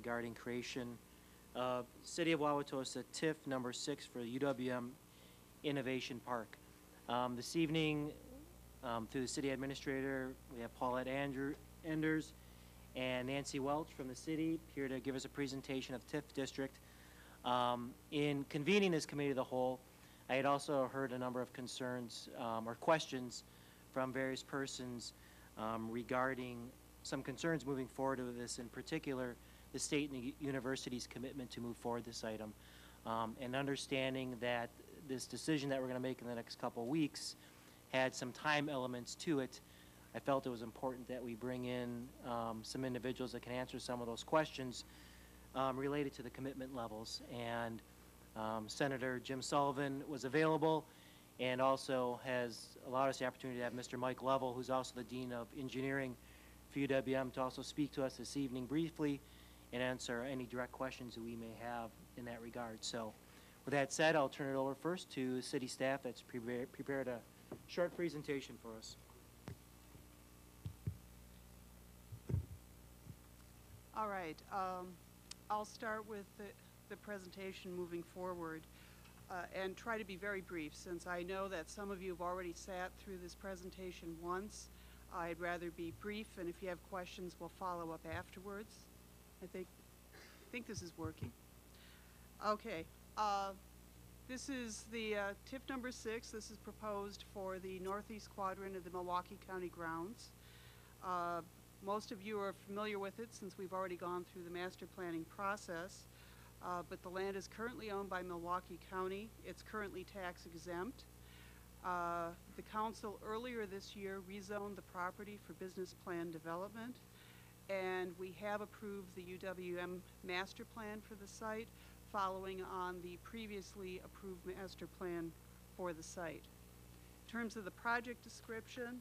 regarding creation of City of Wauwatosa TIF number 6 for the UWM Innovation Park. This evening, through the City Administrator, we have Paulette Enders and Nancy Welch from the City here to give us a presentation of TIF District. In convening this committee of the whole, I had also heard a number of concerns or questions from various persons regarding some concerns moving forward with this, in particular the state and the university's commitment to move forward this item, and understanding that this decision that we're going to make in the next couple of weeks had some time elements to it. I felt it was important that we bring in some individuals that can answer some of those questions related to the commitment levels. And Senator Jim Sullivan was available and also has allowed us the opportunity to have Mr. Mike Lovell, who's also the Dean of Engineering for UWM, to also speak to us this evening briefly and answer any direct questions that we may have in that regard. So with that said, I'll turn it over first to the city staff that's prepared a short presentation for us. All right. I'll start with the presentation moving forward and try to be very brief, since I know that some of you have already sat through this presentation once. I'd rather be brief, and if you have questions, we'll follow up afterwards. I think this is working. Okay. This is the TIF number 6. This is proposed for the northeast quadrant of the Milwaukee County Grounds. Most of you are familiar with it since we've already gone through the master planning process, but the land is currently owned by Milwaukee County. It's currently tax exempt. The council earlier this year rezoned the property for business plan development, and we have approved the UWM master plan for the site, following on the previously approved master plan for the site. In terms of the project description,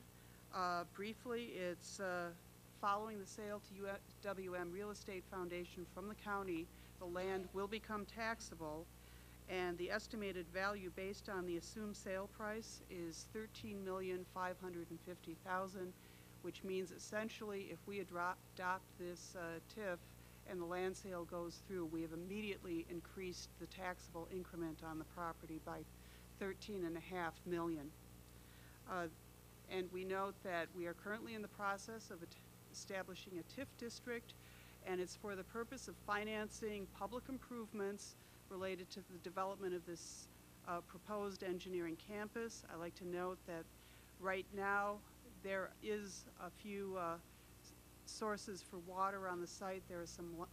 briefly, it's following the sale to UWM Real Estate Foundation from the county, the land will become taxable, and the estimated value based on the assumed sale price is $13,550,000, which means essentially if we adopt this TIF and the land sale goes through, we have immediately increased the taxable increment on the property by $13.5 million. And we note that we are currently in the process of establishing a TIF district, and it's for the purpose of financing public improvements related to the development of this proposed engineering campus. I like to note that right now there is a few sources for water on the site. There are some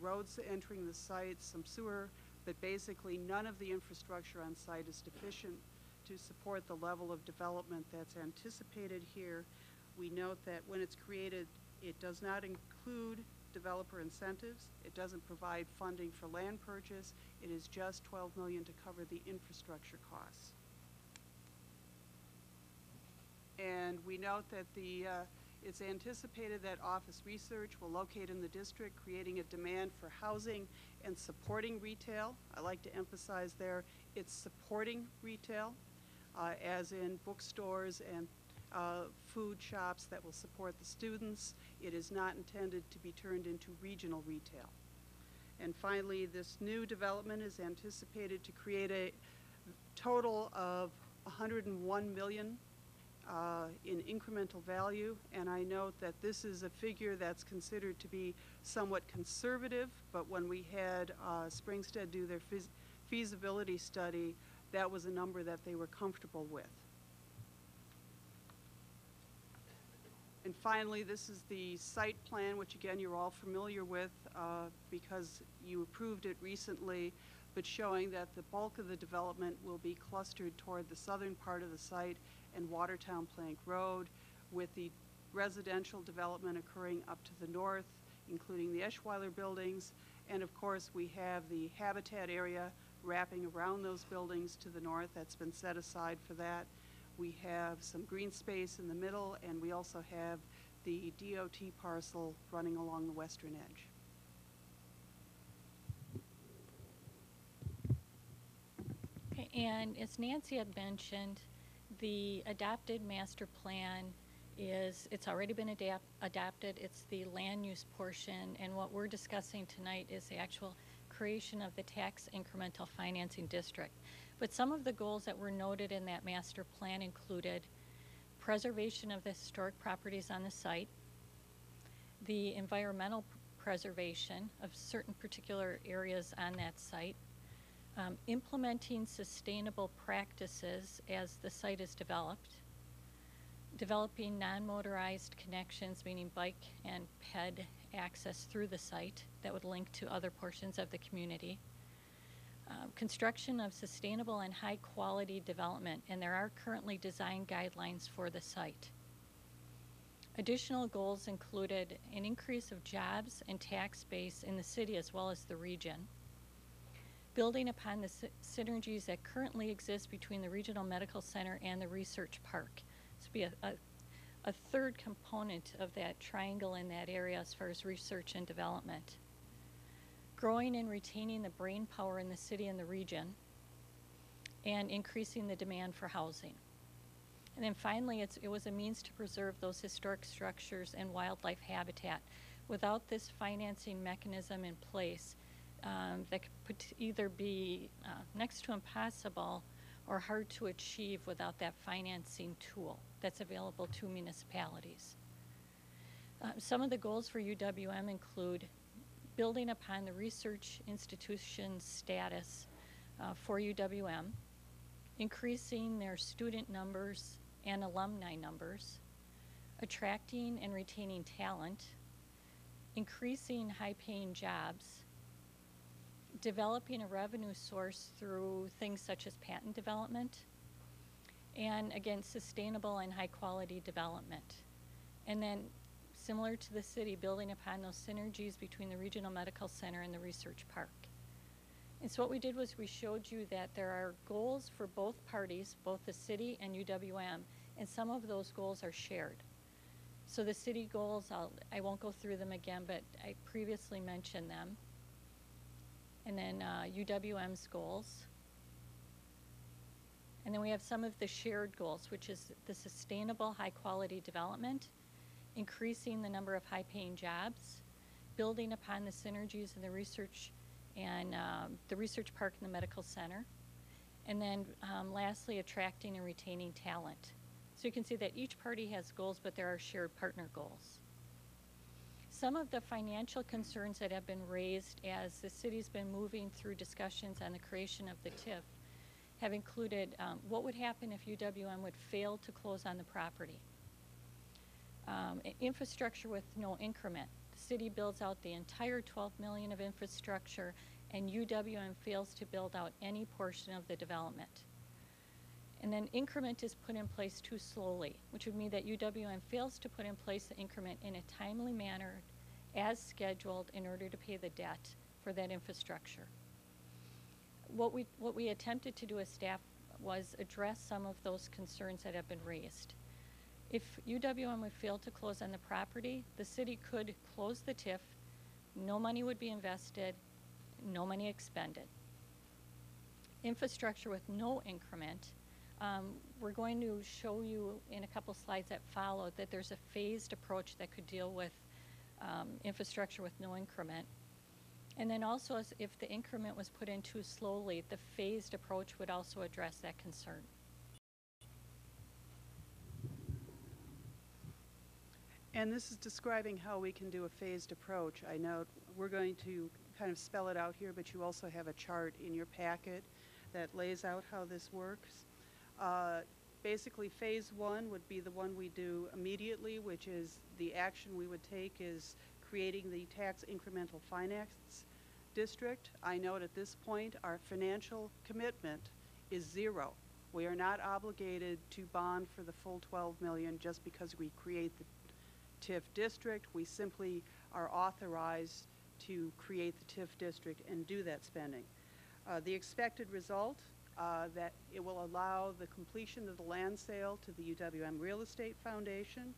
roads entering the site, some sewer, but basically none of the infrastructure on site is sufficient to support the level of development that's anticipated here. We note that when it's created, it does not include developer incentives. It doesn't provide funding for land purchase. It is just $12 million to cover the infrastructure costs. And we note that it's anticipated that office research will locate in the district, creating a demand for housing and supporting retail. I like to emphasize there, it's supporting retail, as in bookstores and food shops that will support the students. It is not intended to be turned into regional retail. And finally, this new development is anticipated to create a total of $101 million in incremental value, and I note that this is a figure that's considered to be somewhat conservative, but when we had Springstead do their feasibility study, that was a number that they were comfortable with. And finally, this is the site plan, which again you're all familiar with because you approved it recently, but showing that the bulk of the development will be clustered toward the southern part of the site and Watertown Plank Road, with the residential development occurring up to the north, including the Eschweiler buildings. And of course, we have the habitat area wrapping around those buildings to the north that's been set aside for that. We have some green space in the middle, and we also have the DOT parcel running along the western edge. Okay, and as Nancy had mentioned, the adopted master plan it's already been adopted. It's the land use portion, and what we're discussing tonight is the actual creation of the tax incremental financing district. But some of the goals that were noted in that master plan included preservation of the historic properties on the site, the environmental preservation of certain particular areas on that site, implementing sustainable practices as the site is developed, developing non-motorized connections, meaning bike and ped access through the site that would link to other portions of the community, construction of sustainable and high-quality development, and there are currently design guidelines for the site. Additional goals included an increase of jobs and tax base in the city as well as the region, building upon the synergies that currently exist between the Regional Medical Center and the Research Park. This would be a third component of that triangle in that area as far as research and development. Growing and retaining the brain power in the city and the region, and increasing the demand for housing. And then finally, it was a means to preserve those historic structures and wildlife habitat. Without this financing mechanism in place, that could either be next to impossible or hard to achieve without that financing tool that's available to municipalities. Some of the goals for UWM include building upon the research institution status for UWM, increasing their student numbers and alumni numbers, attracting and retaining talent, increasing high-paying jobs, developing a revenue source through things such as patent development, and again, sustainable and high-quality development. And then, similar to the city, building upon those synergies between the Regional Medical Center and the Research Park. And so what we did was we showed you that there are goals for both parties, both the city and UWM, and some of those goals are shared. So the city goals, I won't go through them again, but I previously mentioned them. And then UWM's goals. And then we have some of the shared goals, which is the sustainable high-quality development, increasing the number of high-paying jobs, building upon the synergies in the research and the research park and the medical center, and then lastly, attracting and retaining talent. So you can see that each party has goals, but there are shared partner goals. Some of the financial concerns that have been raised as the city's been moving through discussions on the creation of the TIF have included what would happen if UWM would fail to close on the property. Infrastructure with no increment. The city builds out the entire $12 million of infrastructure, and UWM fails to build out any portion of the development. And then increment is put in place too slowly, which would mean that UWM fails to put in place the increment in a timely manner as scheduled in order to pay the debt for that infrastructure. What we attempted to do as staff was address some of those concerns that have been raised. If UWM would fail to close on the property, the city could close the TIF, no money would be invested, no money expended. Infrastructure with no increment, we're going to show you in a couple slides that follow that there's a phased approach that could deal with infrastructure with no increment. And then also, if the increment was put in too slowly, the phased approach would also address that concern. And this is describing how we can do a phased approach. I know we're going to kind of spell it out here, but you also have a chart in your packet that lays out how this works. Basically, phase one would be the one we do immediately, which is the action we would take is creating the tax incremental finance district. I note at this point our financial commitment is zero. We are not obligated to bond for the full $12 million just because we create the TIF district. We simply are authorized to create the TIF district and do that spending. The expected result, that it will allow the completion of the land sale to the UWM Real Estate Foundation.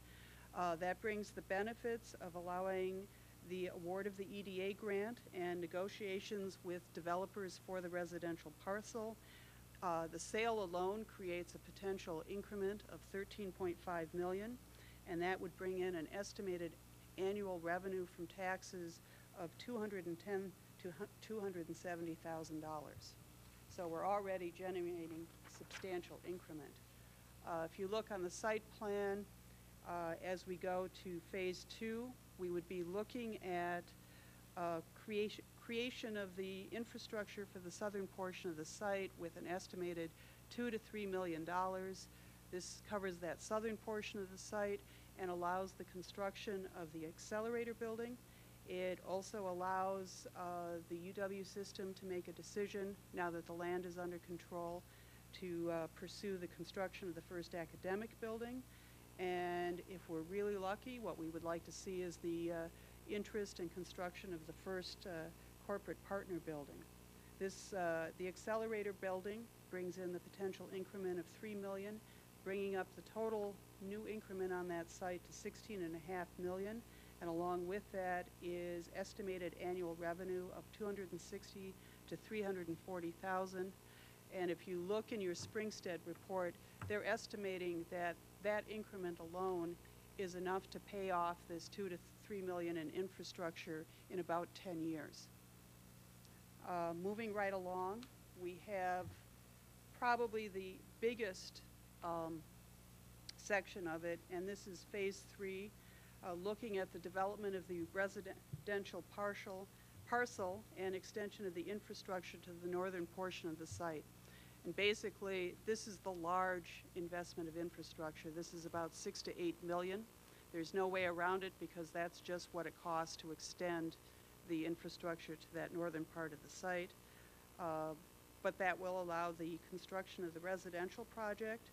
That brings the benefits of allowing the award of the EDA grant and negotiations with developers for the residential parcel. The sale alone creates a potential increment of $13.5 million. and that would bring in an estimated annual revenue from taxes of $210,000 to $270,000. So we're already generating substantial increment. If you look on the site plan, as we go to phase 2, we would be looking at creation of the infrastructure for the southern portion of the site with an estimated $2 to $3 million. This covers that southern portion of the site and allows the construction of the accelerator building. It also allows the UW system to make a decision, now that the land is under control, to pursue the construction of the first academic building. And if we're really lucky, what we would like to see is the interest in construction of the first corporate partner building. The accelerator building brings in the potential increment of $3 million, bringing up the total new increment on that site to $16.5 million. And along with that is estimated annual revenue of $260,000 to $340,000. And if you look in your Springstead report, they're estimating that that increment alone is enough to pay off this $2 to $3 million in infrastructure in about 10 years. Moving right along, we have probably the biggest section of it, and this is phase 3, looking at the development of the residential parcel and extension of the infrastructure to the northern portion of the site. And basically, this is the large investment of infrastructure. This is about $6 to $8 million. There's no way around it because that's just what it costs to extend the infrastructure to that northern part of the site. But that will allow the construction of the residential project,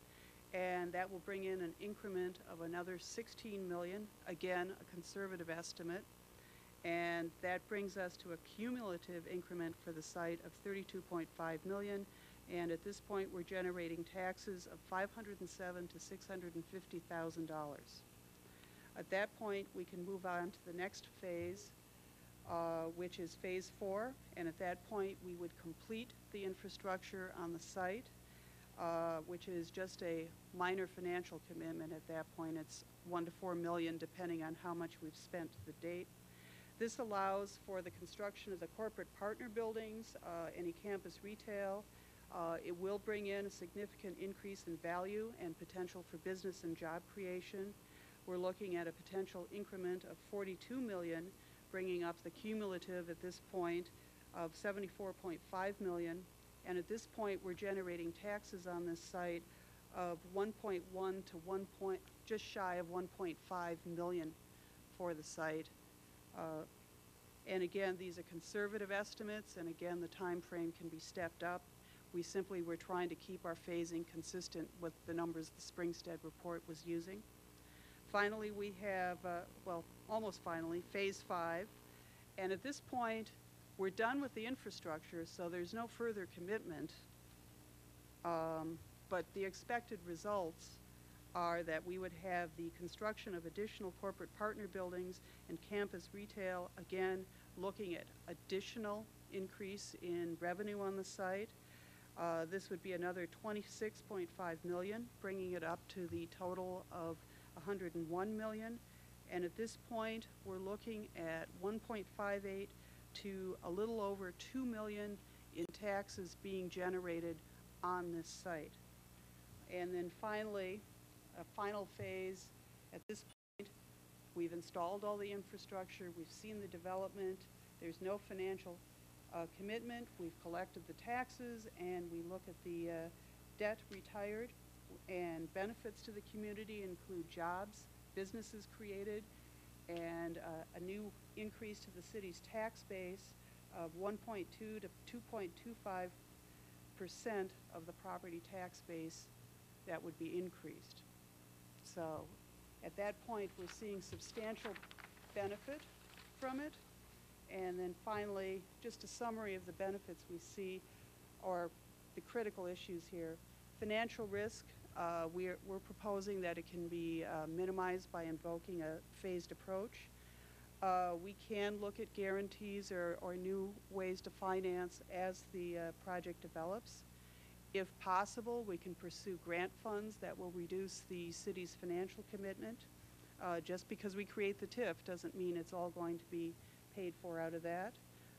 and that will bring in an increment of another $16 million, again, a conservative estimate. And that brings us to a cumulative increment for the site of $32.5 million. And at this point, we're generating taxes of $507,000 to $650,000. At that point, we can move on to the next phase, which is phase 4. And at that point, we would complete the infrastructure on the site, which is just a minor financial commitment at that point. It's $1 to $4 million, depending on how much we've spent to the date. This allows for the construction of the corporate partner buildings, any campus retail. It will bring in a significant increase in value and potential for business and job creation. We're looking at a potential increment of $42 million, bringing up the cumulative at this point of $74.5 million. And at this point, we're generating taxes on this site of 1.1 to just shy of 1.5 million for the site. And again, these are conservative estimates, and again, the time frame can be stepped up. We simply were trying to keep our phasing consistent with the numbers the Springstead report was using. Finally, we have, well, almost finally, phase 5. And at this point, we're done with the infrastructure, so there's no further commitment. But the expected results are that we would have the construction of additional corporate partner buildings and campus retail, again, looking at additional increase in revenue on the site. This would be another $26.5 million, bringing it up to the total of $101 million. And at this point, we're looking at 1.58 to a little over $2 million in taxes being generated on this site. And then finally, a final phase. At this point, we've installed all the infrastructure, we've seen the development, there's no financial commitment, we've collected the taxes, and we look at the debt retired, and benefits to the community include jobs, businesses created, and a new increase to the city's tax base of 1.2 to 2.25% of the property tax base that would be increased. So at that point, we're seeing substantial benefit from it. And then finally, just a summary of the benefits we see, or the critical issues here. Financial risk, we're proposing that it can be minimized by invoking a phased approach. We can look at guarantees or new ways to finance as the project develops. If possible, we can pursue grant funds that will reduce the city's financial commitment. Just because we create the TIF doesn't mean it's all going to be paid for out of that.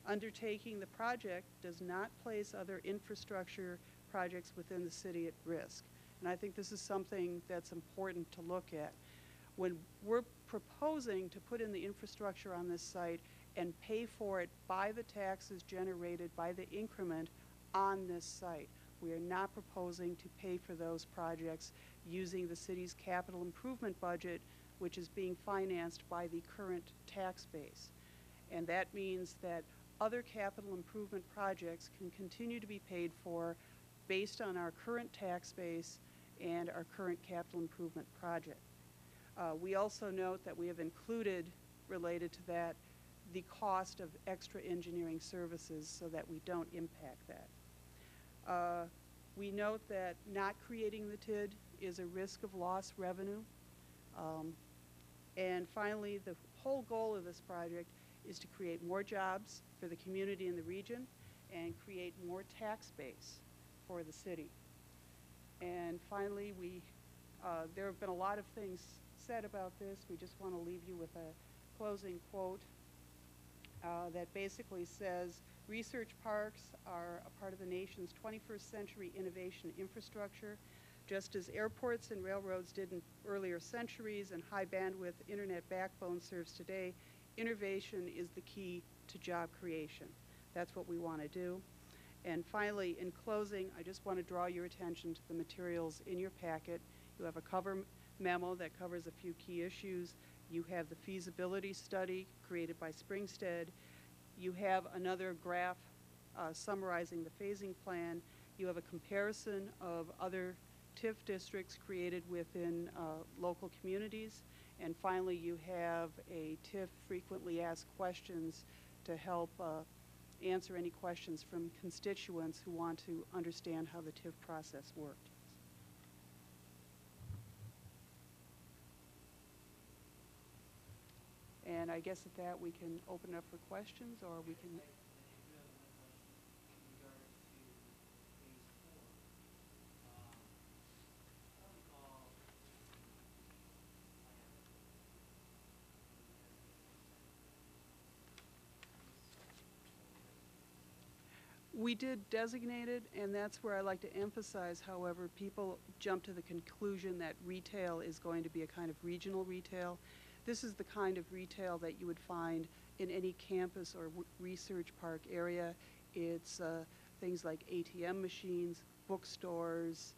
Undertaking the project does not place other infrastructure projects within the city at risk. And I think this is something that's important to look at. When we're proposing to put in the infrastructure on this site and pay for it by the taxes generated by the increment on this site, we are not proposing to pay for those projects using the city's capital improvement budget, which is being financed by the current tax base. And that means that other capital improvement projects can continue to be paid for based on our current tax base and our current capital improvement project. We also note that we have included, related to that, the cost of extra engineering services so that we don't impact that. We note that not creating the TID is a risk of lost revenue. And finally, the whole goal of this project is to create more jobs for the community in the region and create more tax base for the city. And finally, there have been a lot of things said about this. We just want to leave you with a closing quote that basically says, research parks are a part of the nation's 21st century innovation infrastructure. Just as airports and railroads did in earlier centuries and high bandwidth internet backbone serves today, innovation is the key to job creation. That's what we want to do. And finally, in closing, I just want to draw your attention to the materials in your packet. You have a cover memo that covers a few key issues. You have the feasibility study created by Springstead. You have another graph summarizing the phasing plan. You have a comparison of other TIF districts created within local communities. And finally, you have a TIF frequently asked questions to help answer any questions from constituents who want to understand how the TIF process worked. And I guess at that we can open it up for questions, or we can... We did designate it, and that's where I like to emphasize, however, people jump to the conclusion that retail is going to be a kind of regional retail. This is the kind of retail that you would find in any campus or research park area. It's things like ATM machines, bookstores,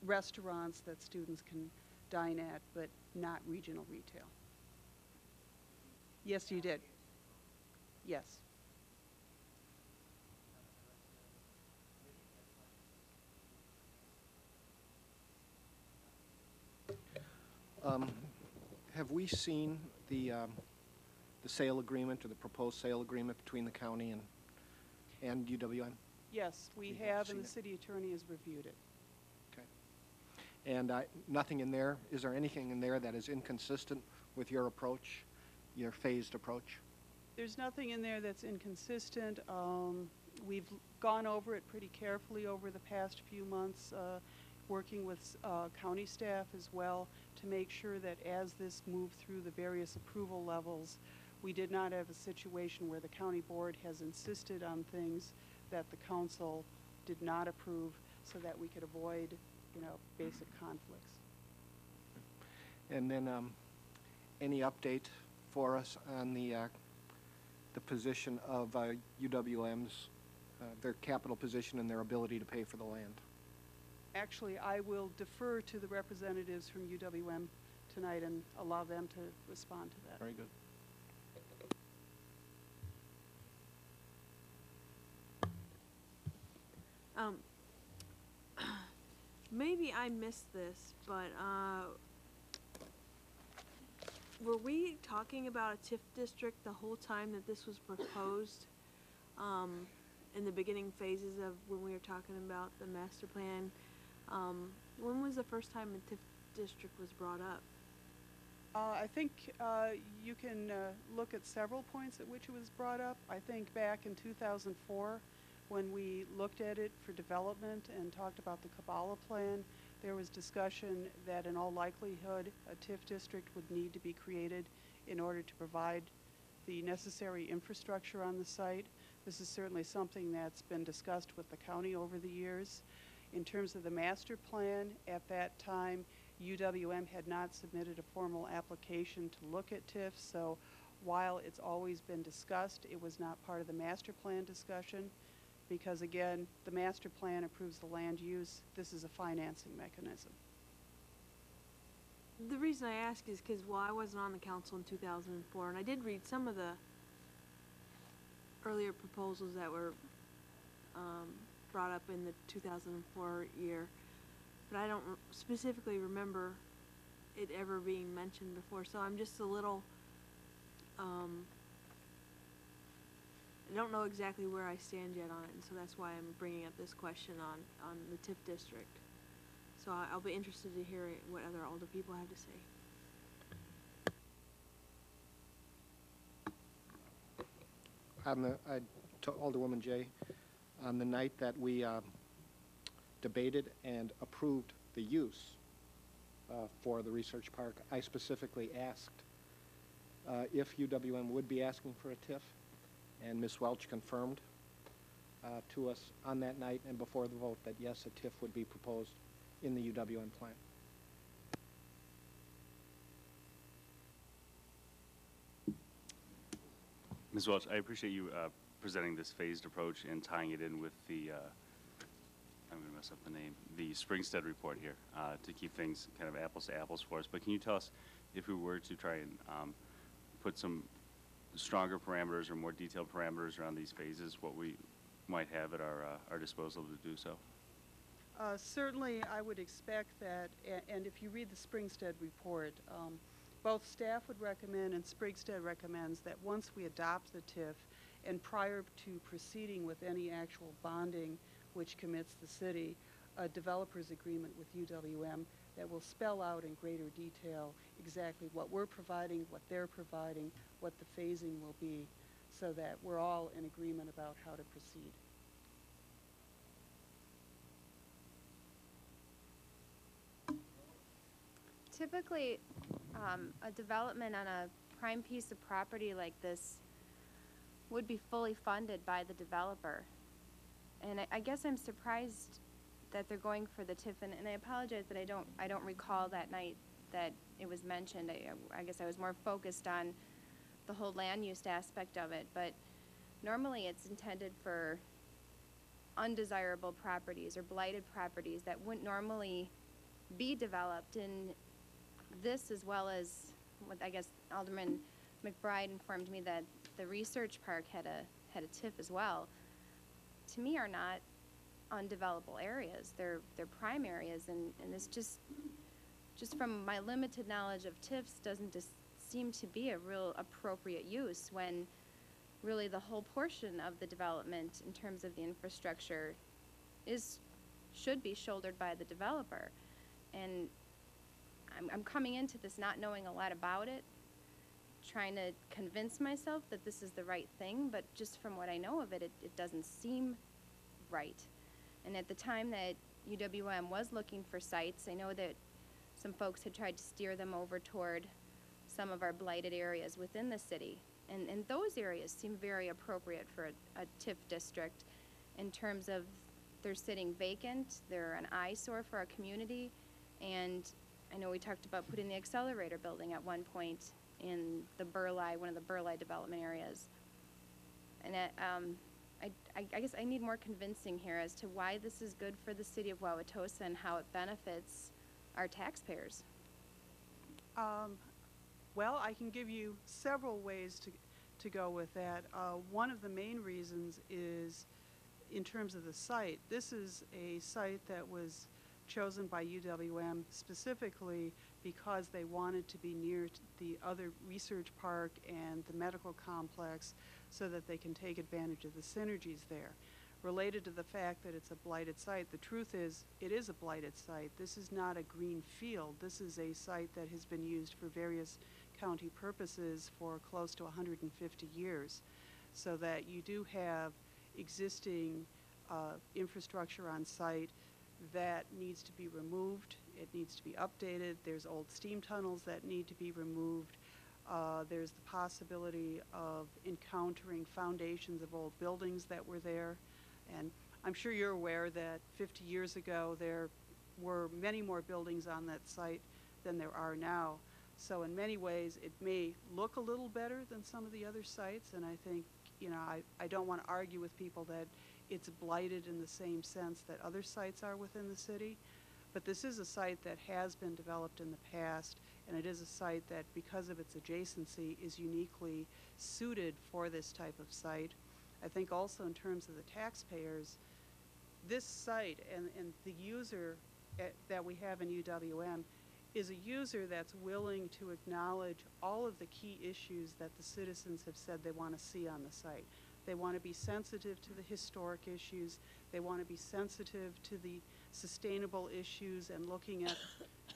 restaurants that students can dine at, but not regional retail. Yes, you did. Yes. Have we seen the sale agreement or the proposed sale agreement between the county and UWM? Yes, we have, and the city attorney has reviewed it. Okay. And nothing in there, is there anything in there that is inconsistent with your approach, your phased approach? There's nothing in there that's inconsistent. We've gone over it pretty carefully over the past few months, working with county staff as well to make sure that as this moved through the various approval levels, we did not have a situation where the county board has insisted on things that the council did not approve, so that we could avoid, basic conflicts. And then any update for us on the position of UWM's, their capital position and their ability to pay for the land? Actually, I will defer to the representatives from UWM tonight and allow them to respond to that. Very good. Maybe I missed this, but were we talking about a TIF district the whole time that this was proposed? In the beginning phases of when we were talking about the master plan, when was the first time a TIF district was brought up? I think you can look at several points at which it was brought up. I think back in 2004, when we looked at it for development and talked about the Kabbalah plan, there was discussion that in all likelihood a TIF district would need to be created in order to provide the necessary infrastructure on the site. This is certainly something that's been discussed with the county over the years. In terms of the master plan, at that time, UWM had not submitted a formal application to look at TIFs, so while it's always been discussed, it was not part of the master plan discussion because, again, the master plan approves the land use. This is a financing mechanism. The reason I ask is because, well, I wasn't on the council in 2004, and I did read some of the earlier proposals that were brought up in the 2004 year, but I don't specifically remember it ever being mentioned before, so I'm just a little, I don't know exactly where I stand yet on it, and so that's why I'm bringing up this question on the TIF district. So I'll be interested to hear what other older people have to say. To Alderwoman Jay, on the night that we debated and approved the use for the research park, I specifically asked if UWM would be asking for a TIF, and Ms. Welch confirmed to us on that night and before the vote that yes, a TIF would be proposed in the UWM plan. Ms. Welch, I appreciate you presenting this phased approach and tying it in with the, I'm going to mess up the name, the Springstead report here to keep things kind of apples to apples for us. But can you tell us, if we were to try and put some stronger parameters or more detailed parameters around these phases, what we might have at our disposal to do so? Certainly, I would expect that, and if you read the Springstead report, both staff would recommend and Springstead recommends that once we adopt the TIF and prior to proceeding with any actual bonding which commits the city, a developer's agreement with UWM that will spell out in greater detail exactly what we're providing, what they're providing, what the phasing will be, so that we're all in agreement about how to proceed. Typically, a development on a prime piece of property like this would be fully funded by the developer. And I guess I'm surprised that they're going for the TIF, and I apologize that I don't recall that night that it was mentioned. I guess I was more focused on the whole land use aspect of it, but normally it's intended for undesirable properties or blighted properties that wouldn't normally be developed. And this, as well as what I guess Alderman McBride informed me that the research park had a TIF as well, to me are not undevelopable areas. They're prime areas, and this just from my limited knowledge of TIFs doesn't just seem to be a real appropriate use when really the whole portion of the development in terms of the infrastructure should be shouldered by the developer. And I'm coming into this not knowing a lot about it, trying to convince myself that this is the right thing, but just from what I know of it, it doesn't seem right. And at the time that UWM was looking for sites, I know that some folks had tried to steer them over toward some of our blighted areas within the city. And those areas seem very appropriate for a TIF district in terms of they're sitting vacant, they're an eyesore for our community, and I know we talked about putting the accelerator building at one point in the Burleigh, one of the Burleigh development areas. And I guess I need more convincing here as to why this is good for the city of Wauwatosa and how it benefits our taxpayers. Well, I can give you several ways to go with that. One of the main reasons is in terms of the site. This is a site that was chosen by UWM specifically because they wanted to be near the other research park and the medical complex so that they can take advantage of the synergies there. Related to the fact that it's a blighted site, the truth is it is a blighted site. This is not a green field. This is a site that has been used for various county purposes for close to 150 years, so that you do have existing infrastructure on site. that needs to be removed. It needs to be updated. There's old steam tunnels that need to be removed. There's the possibility of encountering foundations of old buildings that were there. And I'm sure you're aware that 50 years ago there were many more buildings on that site than there are now. So in many ways it may look a little better than some of the other sites, and I think, you know, I don't want to argue with people that it's blighted in the same sense that other sites are within the city. But this is a site that has been developed in the past, and it is a site that, because of its adjacency, is uniquely suited for this type of site. I think also in terms of the taxpayers, this site and the user that we have in UWM is a user that's willing to acknowledge all of the key issues that the citizens have said they want to see on the site. They want to be sensitive to the historic issues. They want to be sensitive to the sustainable issues and looking at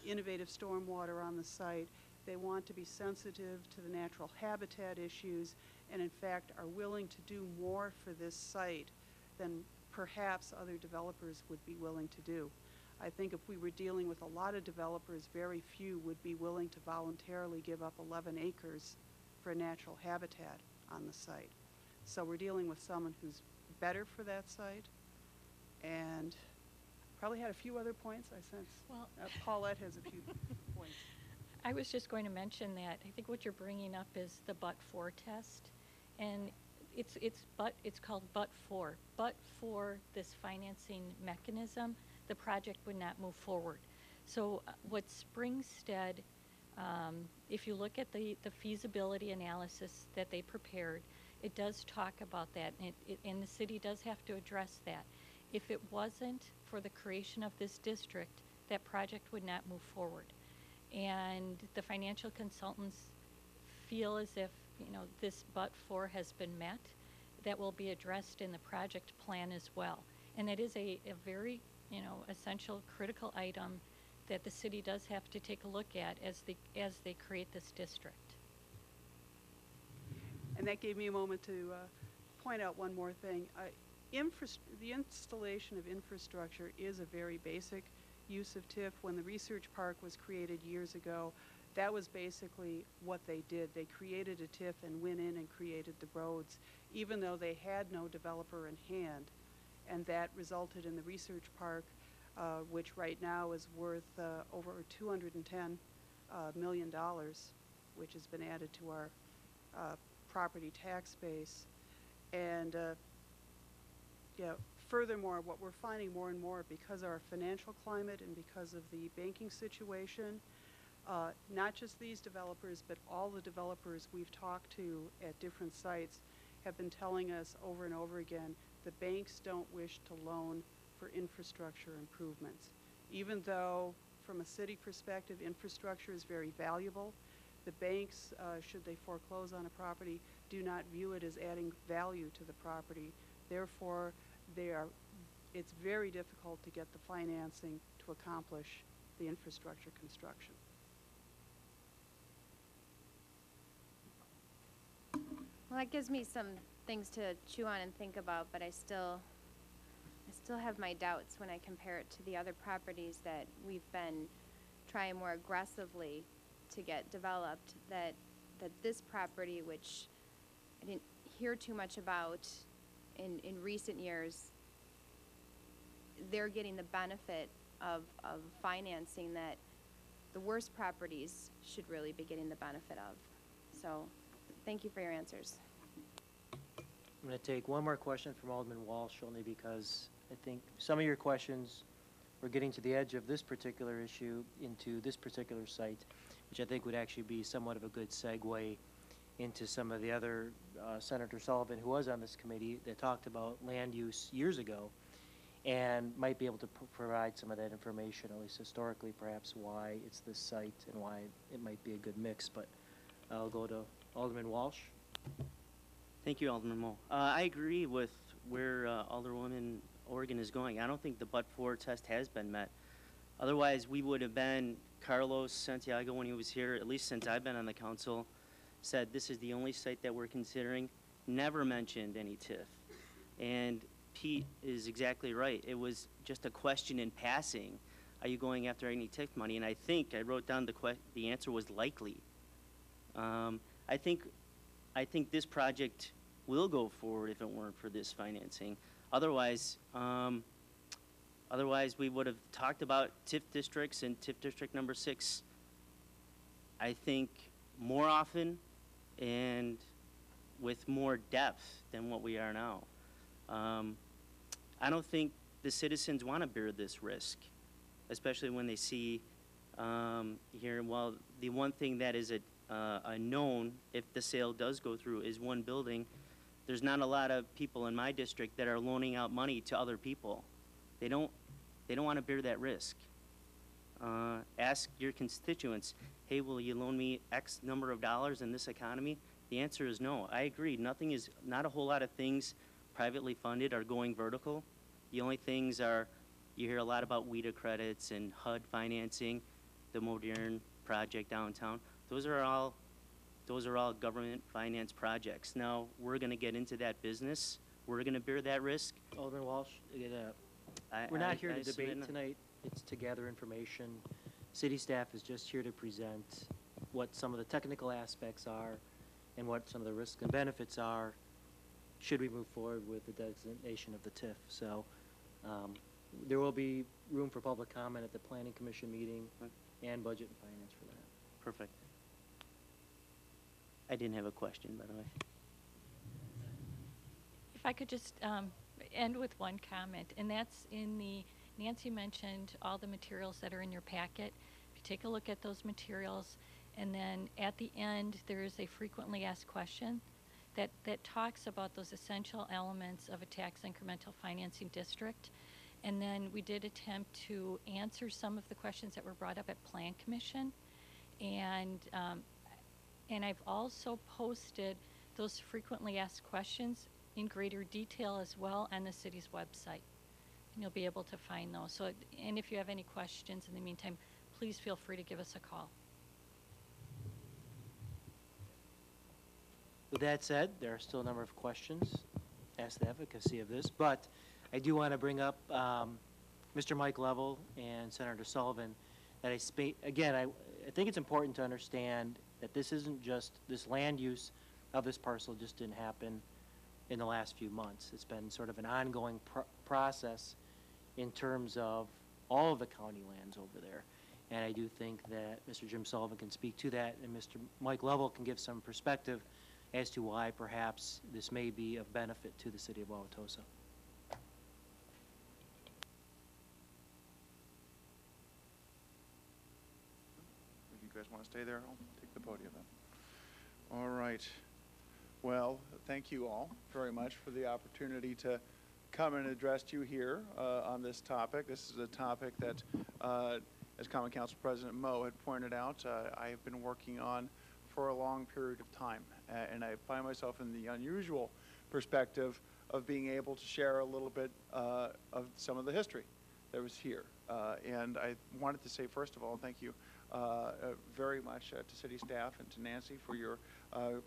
innovative stormwater on the site. They want to be sensitive to the natural habitat issues, and in fact are willing to do more for this site than perhaps other developers would be willing to do. I think if we were dealing with a lot of developers, very few would be willing to voluntarily give up 11 acres for natural habitat on the site. So we're dealing with someone who's better for that site, and probably had a few other points, I sense. Well, Paulette has a few points. I was just going to mention that I think what you're bringing up is the but-for test, and it's called but-for. But for this financing mechanism, the project would not move forward. So what Springstead, if you look at the feasibility analysis that they prepared, it does talk about that, and the city does have to address that. If it wasn't for the creation of this district, that project would not move forward. And the financial consultants feel as if, you know, this but-for has been met, that will be addressed in the project plan as well. And it is a very, you know, essential, critical item that the city does have to take a look at as they create this district. And that gave me a moment to point out one more thing. The installation of infrastructure is a very basic use of TIF. When the research park was created years ago, that was basically what they did. They created a TIF and went in and created the roads, even though they had no developer in hand. And that resulted in the research park, which right now is worth over $210 million, which has been added to our property tax base. And yeah, furthermore, what we're finding more and more, because of our financial climate and because of the banking situation, not just these developers, but all the developers we've talked to at different sites have been telling us over and over again the banks don't wish to loan for infrastructure improvements. Even though, from a city perspective, infrastructure is very valuable, the banks, should they foreclose on a property, do not view it as adding value to the property. Therefore, it's very difficult to get the financing to accomplish the infrastructure construction. Well, that gives me some things to chew on and think about, but I still have my doubts when I compare it to the other properties that we've been trying more aggressively to get developed, that this property, which I didn't hear too much about in recent years, they're getting the benefit of financing that the worst properties should really be getting the benefit of. So thank you for your answers. I'm going to take one more question from Alderman Walsh, only because I think some of your questions were getting to the edge of this particular issue into this particular site, which I think would actually be somewhat of a good segue into some of the other, Senator Sullivan, who was on this committee, that talked about land use years ago, and might be able to provide some of that information, at least historically, perhaps why it's this site and why it might be a good mix. But I'll go to Alderman Walsh. Thank you, Alderman Moe. I agree with where Alderwoman Oregon is going. I don't think the but-for test has been met. Otherwise, we would have been, Carlos Santiago, when he was here, at least since I've been on the council, said this is the only site that we're considering, never mentioned any TIF. And Pete is exactly right. It was just a question in passing. Are you going after any TIF money? And I think I wrote down the answer was likely. I think this project will go forward if it weren't for this financing. Otherwise, we would have talked about TIF districts and TIF district number 6, I think, more often and with more depth than what we are now. I don't think the citizens want to bear this risk, especially when they see here, well, the one thing that is a known, if the sale does go through, is one building. There's not a lot of people in my district that are loaning out money to other people. They don't want to bear that risk. Ask your constituents, hey, will you loan me X number of dollars in this economy? The answer is no. I agree. Not a whole lot of things privately funded are going vertical. The only things are, you hear a lot about WIDA credits and HUD financing, the Modern project downtown. Those are all government finance projects. Now, we're going to get into that business. We're going to bear that risk. Alderman Walsh, we're not here to debate tonight. It's to gather information. City staff is just here to present what some of the technical aspects are and what some of the risks and benefits are should we move forward with the designation of the TIF. So there will be room for public comment at the Planning Commission meeting and Budget and Finance for that. Perfect. I didn't have a question, by the way. If I could just end with one comment, and that's Nancy mentioned all the materials that are in your packet. If you take a look at those materials, and then at the end, there is a frequently asked question that talks about those essential elements of a tax incremental financing district. And then we did attempt to answer some of the questions that were brought up at Plan Commission. And I've also posted those frequently asked questions in greater detail as well on the city's website. And you'll be able to find those. So, and if you have any questions in the meantime, please feel free to give us a call. With that said, there are still a number of questions as to the efficacy of this, but I do want to bring up Mr. Mike Lovell and Senator Sullivan. That I think it's important to understand that this isn't just, this land use of this parcel just didn't happen in the last few months. It's been sort of an ongoing process in terms of all of the county lands over there. And I do think that Mr. Jim Sullivan can speak to that, and Mr. Mike Lovell can give some perspective as to why perhaps this may be of benefit to the city of Wauwatosa. If you guys want to stay there, I'll take the podium then. All right. Well, thank you all very much for the opportunity to come and address you here on this topic. This is a topic that, as Common Council President Moe had pointed out, I have been working on for a long period of time. And I find myself in the unusual perspective of being able to share a little bit of some of the history that was here. And I wanted to say, first of all, thank you very much to city staff and to Nancy for your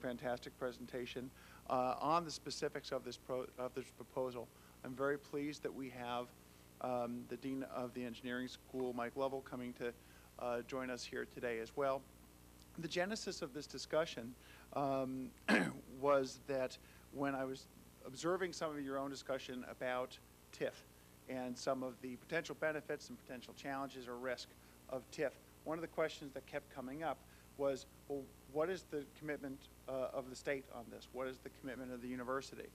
fantastic presentation on the specifics of this proposal. I'm very pleased that we have the Dean of the Engineering School, Mike Lovell, coming to join us here today as well. The genesis of this discussion was that when I was observing some of your own discussion about TIF and some of the potential benefits and potential challenges or risk of TIF, one of the questions that kept coming up was, well, what is the commitment of the state on this? What is the commitment of the university?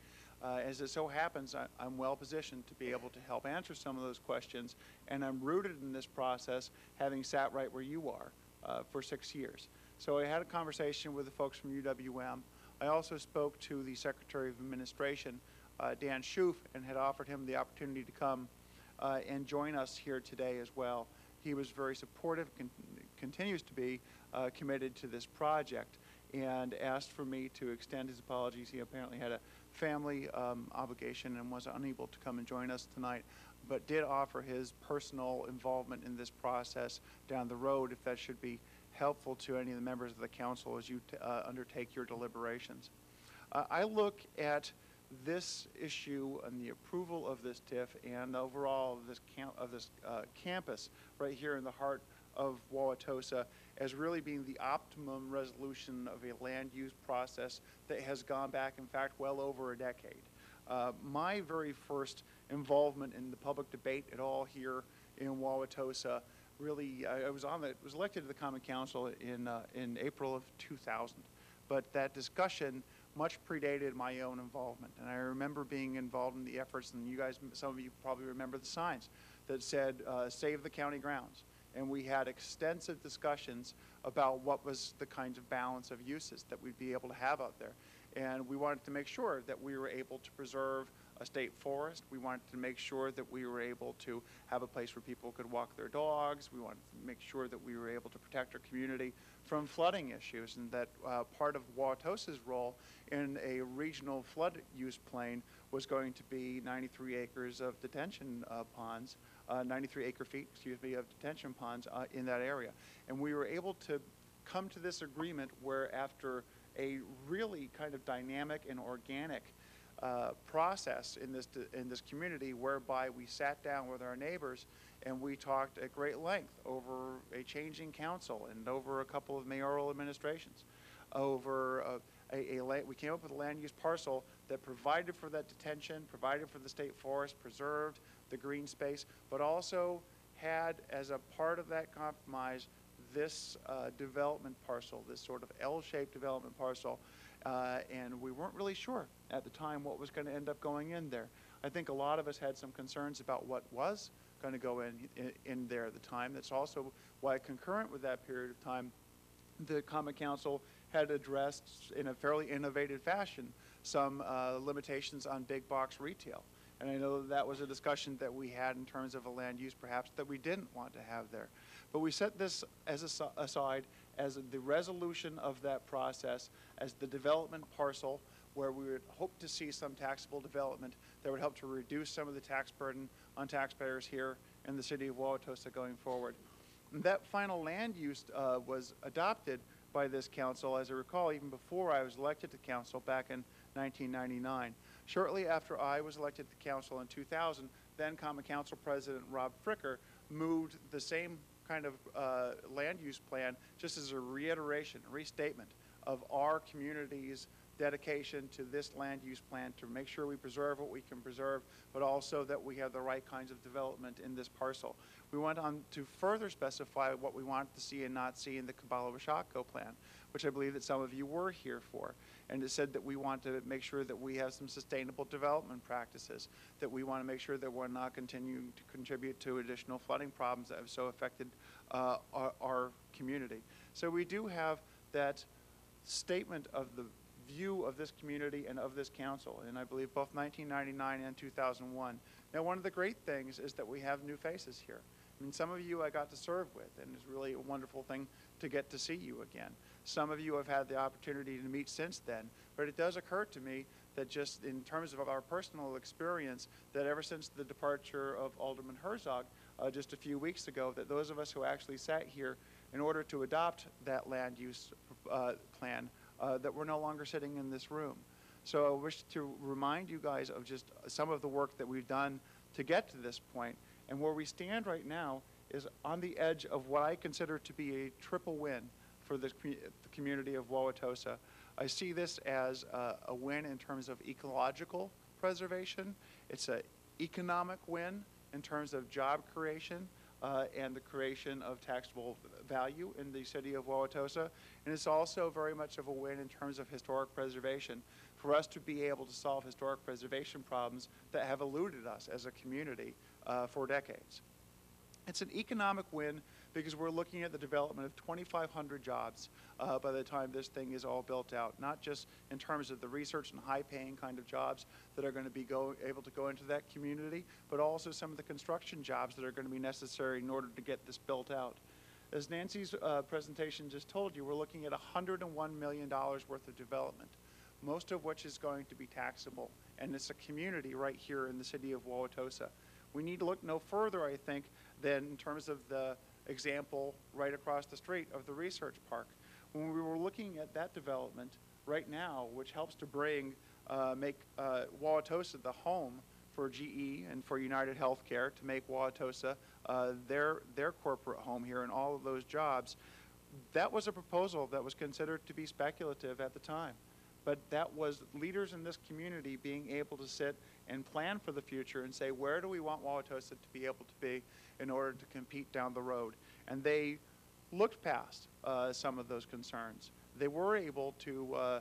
As it so happens, I'm well positioned to be able to help answer some of those questions, and I'm rooted in this process, having sat right where you are for 6 years. So I had a conversation with the folks from UWM. I also spoke to the Secretary of Administration, Dan Schoof, and had offered him the opportunity to come and join us here today as well. He was very supportive, continues to be committed to this project, and asked for me to extend his apologies. He apparently had a family obligation and was unable to come and join us tonight, but did offer his personal involvement in this process down the road if that should be helpful to any of the members of the council as you undertake your deliberations. I look at this issue and the approval of this TIF and overall of this campus right here in the heart of Wauwatosa as really being the optimum resolution of a land use process that has gone back, in fact, well over a decade. My very first involvement in the public debate at all here in Wauwatosa, really, I was elected to the Common Council in April of 2000, but that discussion much predated my own involvement. And I remember being involved in the efforts, and you guys, some of you probably remember the signs that said, save the county grounds. And we had extensive discussions about what was the kinds of balance of uses that we'd be able to have out there. And we wanted to make sure that we were able to preserve a state forest. We wanted to make sure that we were able to have a place where people could walk their dogs. We wanted to make sure that we were able to protect our community from flooding issues, and that part of Wauwatosa's role in a regional flood use plain was going to be 93 acres of detention ponds, 93 acre feet, excuse me, of detention ponds in that area. And we were able to come to this agreement where, after a really kind of dynamic and organic process in this community, whereby we sat down with our neighbors and we talked at great length over a changing council and over a couple of mayoral administrations, over we came up with a land use parcel that provided for that detention, provided for the state forest, preserved the green space, but also had as a part of that compromise this development parcel, this sort of L-shaped development parcel, and we weren't really sure at the time what was going to end up going in there. I think a lot of us had some concerns about what was going to go in there at the time. That's also why, concurrent with that period of time, the Common Council had addressed in a fairly innovative fashion some limitations on big box retail. And I know that was a discussion that we had in terms of a land use perhaps that we didn't want to have there. But we set this as aside as the resolution of that process, as the development parcel where we would hope to see some taxable development that would help to reduce some of the tax burden on taxpayers here in the city of Wauwatosa going forward. And that final land use was adopted by this council, as I recall, even before I was elected to council back in 1999. Shortly after I was elected to council in 2000, then Common Council President Rob Fricker moved the same kind of land use plan just as a reiteration, a restatement of our community's dedication to this land use plan to make sure we preserve what we can preserve, but also that we have the right kinds of development in this parcel. We went on to further specify what we wanted to see and not see in the Kabala-Washako plan, which I believe that some of you were here for. And it said that we want to make sure that we have some sustainable development practices, that we want to make sure that we're not continuing to contribute to additional flooding problems that have so affected our community. So we do have that statement of the view of this community and of this council, and I believe both 1999 and 2001. Now, one of the great things is that we have new faces here. I mean, some of you I got to serve with, and it's really a wonderful thing to get to see you again. Some of you have had the opportunity to meet since then, but it does occur to me that just in terms of our personal experience, that ever since the departure of Alderman Herzog just a few weeks ago, that those of us who actually sat here in order to adopt that land use plan, that we're no longer sitting in this room. So I wish to remind you guys of just some of the work that we've done to get to this point. And where we stand right now is on the edge of what I consider to be a triple win for the community of Wauwatosa. I see this as a win in terms of ecological preservation. It's an economic win in terms of job creation and the creation of taxable value in the city of Wauwatosa. And it's also very much of a win in terms of historic preservation, for us to be able to solve historic preservation problems that have eluded us as a community for decades. It's an economic win because we're looking at the development of 2,500 jobs by the time this thing is all built out, not just in terms of the research and high-paying kind of jobs that are going to be able to go into that community, but also some of the construction jobs that are going to be necessary in order to get this built out. As Nancy's presentation just told you, we're looking at $101 million worth of development, most of which is going to be taxable, and it's a community right here in the city of Wauwatosa. We need to look no further, I think, than in terms of the example right across the street of the research park. When we were looking at that development right now, which helps to bring make Wauwatosa the home for GE and for United Healthcare, to make Wauwatosa their corporate home here and all of those jobs. That was a proposal that was considered to be speculative at the time. But that was leaders in this community being able to sit and plan for the future and say, where do we want Wauwatosa to be able to be in order to compete down the road? And they looked past some of those concerns. They were able to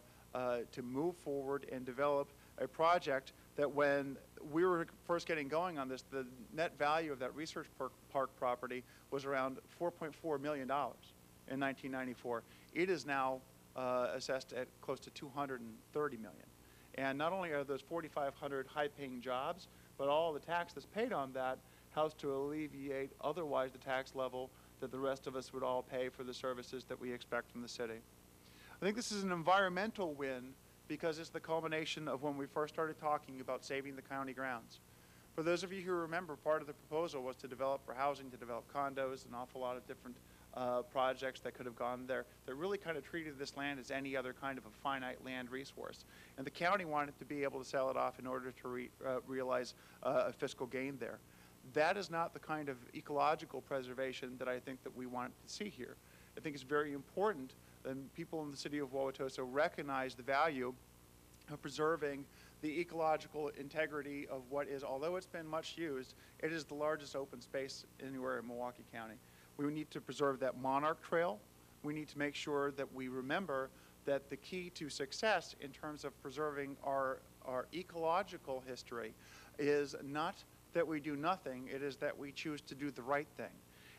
move forward and develop a project that, when we were first getting going on this, the net value of that research park property was around $4.4 million in 1994. It is now assessed at close to $230 million. And not only are those 4,500 high-paying jobs, but all the tax that's paid on that helps to alleviate otherwise the tax level that the rest of us would all pay for the services that we expect from the city. I think this is an environmental win because it's the culmination of when we first started talking about saving the county grounds. For those of you who remember, part of the proposal was to develop for housing, to develop condos, an awful lot of different projects that could have gone there that really kind of treated this land as any other kind of a finite land resource. And the county wanted to be able to sell it off in order to realize a fiscal gain there. That is not the kind of ecological preservation that I think that we want to see here. I think it's very important that people in the city of Wauwatosa recognize the value of preserving the ecological integrity of what is, although it's been much used, it is the largest open space anywhere in Milwaukee County. We need to preserve that Monarch Trail. We need to make sure that we remember that the key to success in terms of preserving our ecological history is not that we do nothing, it is that we choose to do the right thing.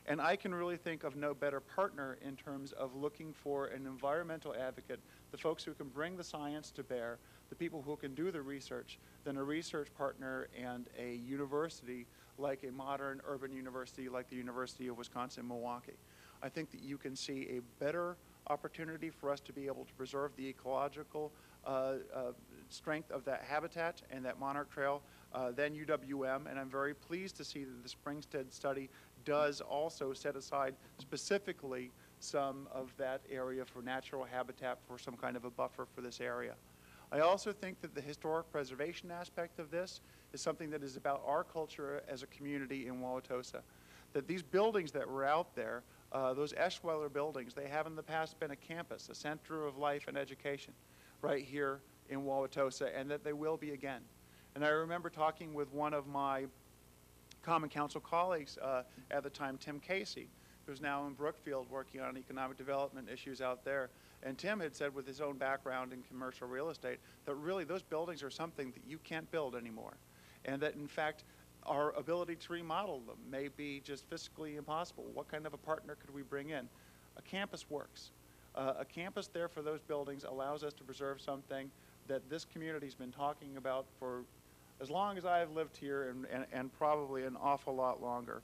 And I can really think of no better partner in terms of looking for an environmental advocate, the folks who can bring the science to bear, the people who can do the research, than a research partner and a university like a modern urban university like the University of Wisconsin-Milwaukee. I think that you can see a better opportunity for us to be able to preserve the ecological strength of that habitat and that Monarch Trail than UWM, and I'm very pleased to see that the Springstead study does also set aside specifically some of that area for natural habitat, for some kind of a buffer for this area. I also think that the historic preservation aspect of this is something that is about our culture as a community in Wauwatosa. That these buildings that were out there, those Eschweiler buildings, they have in the past been a campus, a center of life and education right here in Wauwatosa, and that they will be again. And I remember talking with one of my Common Council colleagues at the time, Tim Casey, who's now in Brookfield working on economic development issues out there. And Tim had said, with his own background in commercial real estate, that really those buildings are something that you can't build anymore. And that, in fact, our ability to remodel them may be just fiscally impossible. What kind of a partner could we bring in? A campus works. A campus there for those buildings allows us to preserve something that this community's been talking about for as long as I've lived here, and probably an awful lot longer.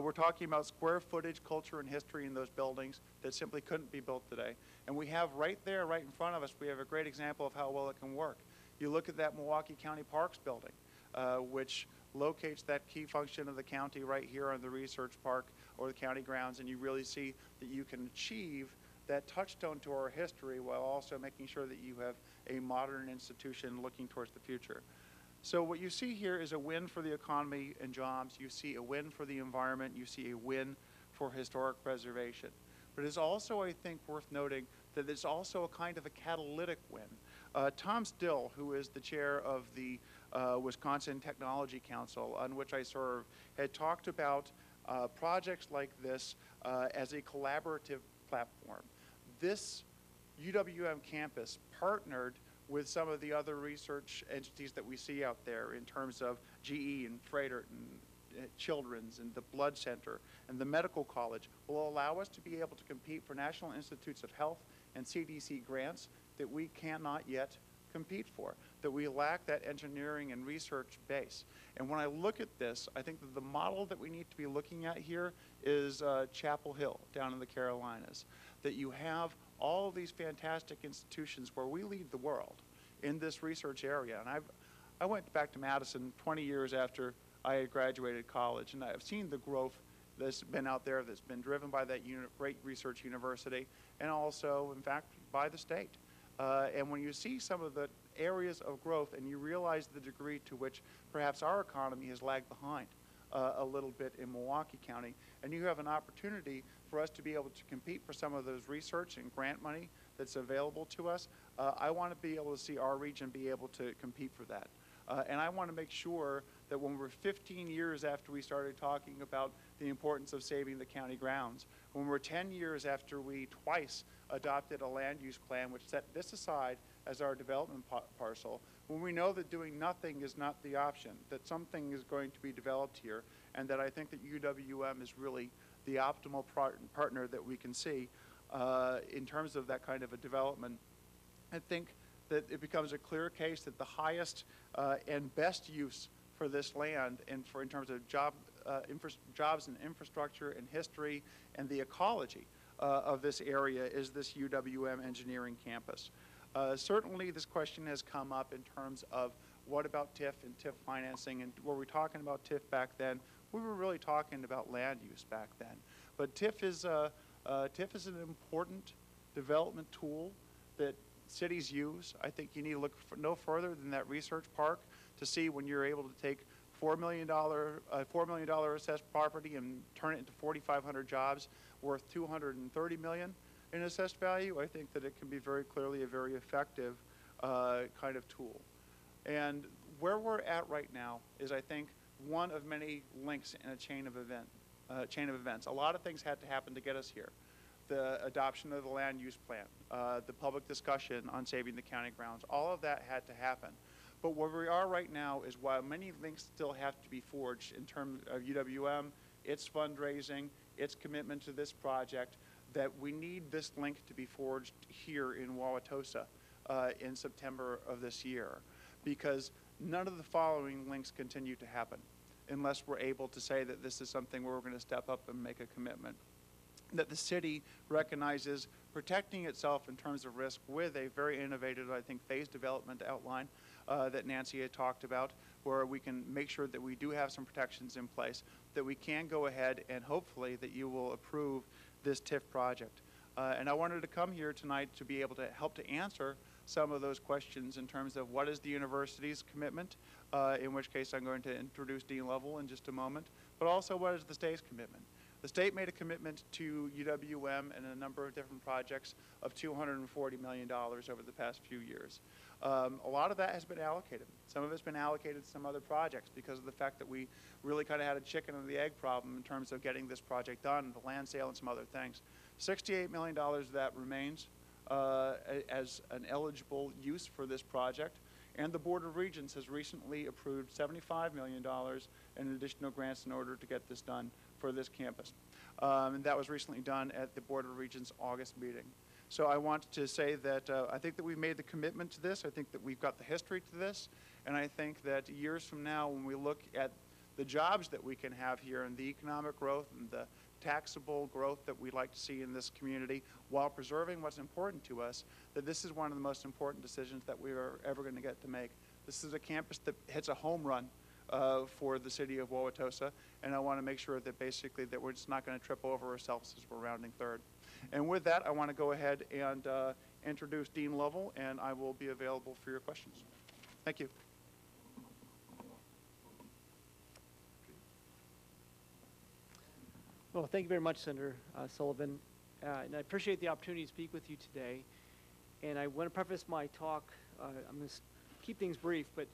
We're talking about square footage, culture, and history in those buildings that simply couldn't be built today. And we have right there, right in front of us, we have a great example of how well it can work. You look at that Milwaukee County Parks building, which locates that key function of the county right here on the research park or the county grounds, and you really see that you can achieve that touchstone to our history while also making sure that you have a modern institution looking towards the future. So what you see here is a win for the economy and jobs. You see a win for the environment. You see a win for historic preservation. But it's also, I think, worth noting that it's also a kind of a catalytic win. Tom Still, who is the chair of the Wisconsin Technology Council, on which I serve, had talked about projects like this as a collaborative platform. This UWM campus partnered with some of the other research entities that we see out there in terms of GE and Freighter and Children's and the Blood Center and the Medical College, will allow us to be able to compete for National Institutes of Health and CDC grants that we cannot yet compete for, that we lack that engineering and research base. And when I look at this, I think that the model that we need to be looking at here is Chapel Hill down in the Carolinas, that you have all of these fantastic institutions where we lead the world in this research area. And I went back to Madison 20 years after I had graduated college, and I've seen the growth that's been out there, that's been driven by that great research university, and also, in fact, by the state. And when you see some of the areas of growth and you realize the degree to which perhaps our economy has lagged behind a little bit in Milwaukee County, and you have an opportunity for us to be able to compete for some of those research and grant money that's available to us, I want to be able to see our region be able to compete for that. And I want to make sure that when we're 15 years after we started talking about the importance of saving the county grounds, when we're 10 years after we twice adopted a land use plan which set this aside as our development parcel, when we know that doing nothing is not the option, that something is going to be developed here, and that I think that UWM is really the optimal partner that we can see in terms of that kind of a development, I think that it becomes a clear case that the highest and best use for this land and in terms of jobs and infrastructure and history and the ecology of this area is this UWM engineering campus. Certainly this question has come up in terms of what about TIF and TIF financing, and were we talking about TIF back then? We were really talking about land use back then. But TIF is an important development tool that cities use. I think you need to look no further than that research park to see when you're able to take $4 million assessed property and turn it into 4,500 jobs worth $230 million in assessed value. I think that it can be very clearly a very effective kind of tool. And where we're at right now is, I think, one of many links in a chain of events. A lot of things had to happen to get us here. The adoption of the land use plan, the public discussion on saving the county grounds, all of that had to happen. But where we are right now is while many links still have to be forged in terms of UWM, its fundraising, its commitment to this project, that we need this link to be forged here in Wauwatosa in September of this year, because none of the following links continue to happen unless we're able to say that this is something where we're going to step up and make a commitment. That the city recognizes protecting itself in terms of risk with a very innovative, I think, phased development outline that Nancy had talked about, where we can make sure that we do have some protections in place, that we can go ahead and hopefully that you will approve this TIF project. And I wanted to come here tonight to be able to help to answer some of those questions in terms of what is the university's commitment, in which case I'm going to introduce Dean Lovell in just a moment, but also what is the state's commitment. The state made a commitment to UWM and a number of different projects of $240 million over the past few years. A lot of that has been allocated. Some of it's been allocated to some other projects because of the fact that we really kind of had a chicken and the egg problem in terms of getting this project done, the land sale and some other things. $68 million of that remains as an eligible use for this project. And the Board of Regents has recently approved $75 million in additional grants in order to get this done for this campus. And that was recently done at the Board of Regents August meeting. So I want to say that I think that we've made the commitment to this. I think that we've got the history to this. And I think that years from now, when we look at the jobs that we can have here and the economic growth and the taxable growth that we'd like to see in this community while preserving what's important to us, that this is one of the most important decisions that we are ever going to get to make. This is a campus that hits a home run for the city of Wauwatosa, and I want to make sure that basically that we're just not going to trip over ourselves as we're rounding third. And with that, I want to go ahead and introduce Dean Lovell, and I will be available for your questions. Thank you. Well, thank you very much, Senator Sullivan, and I appreciate the opportunity to speak with you today. And I want to preface my talk, I'm going to keep things brief, but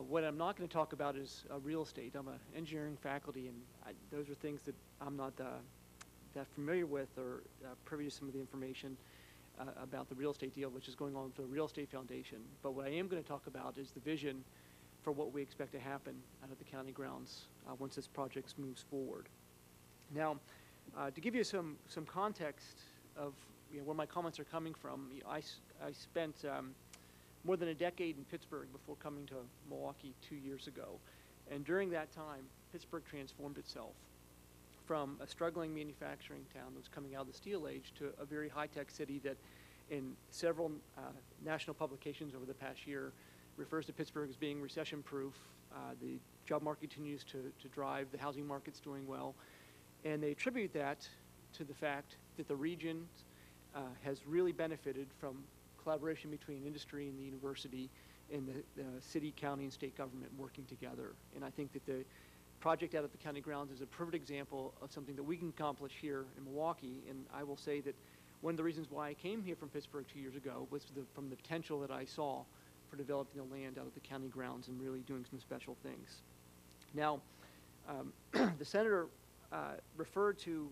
what I'm not going to talk about is real estate. I'm an engineering faculty, and those are things that I'm not that familiar with or privy to some of the information about the real estate deal, which is going on for the Real Estate Foundation. But what I am going to talk about is the vision for what we expect to happen out of the county grounds once this project moves forward. Now, to give you some context of where my comments are coming from, I spent more than a decade in Pittsburgh before coming to Milwaukee 2 years ago. And during that time, Pittsburgh transformed itself from a struggling manufacturing town that was coming out of the steel age to a very high-tech city that in several national publications over the past year refers to Pittsburgh as being recession-proof. The job market continues to drive. The housing market's doing well. And they attribute that to the fact that the region has really benefited from collaboration between industry and the university and the city, county, and state government working together. And I think that the project out at the county grounds is a perfect example of something that we can accomplish here in Milwaukee. And I will say that one of the reasons why I came here from Pittsburgh 2 years ago was from the potential that I saw for developing the land out at the county grounds and really doing some special things. Now, the senator referred to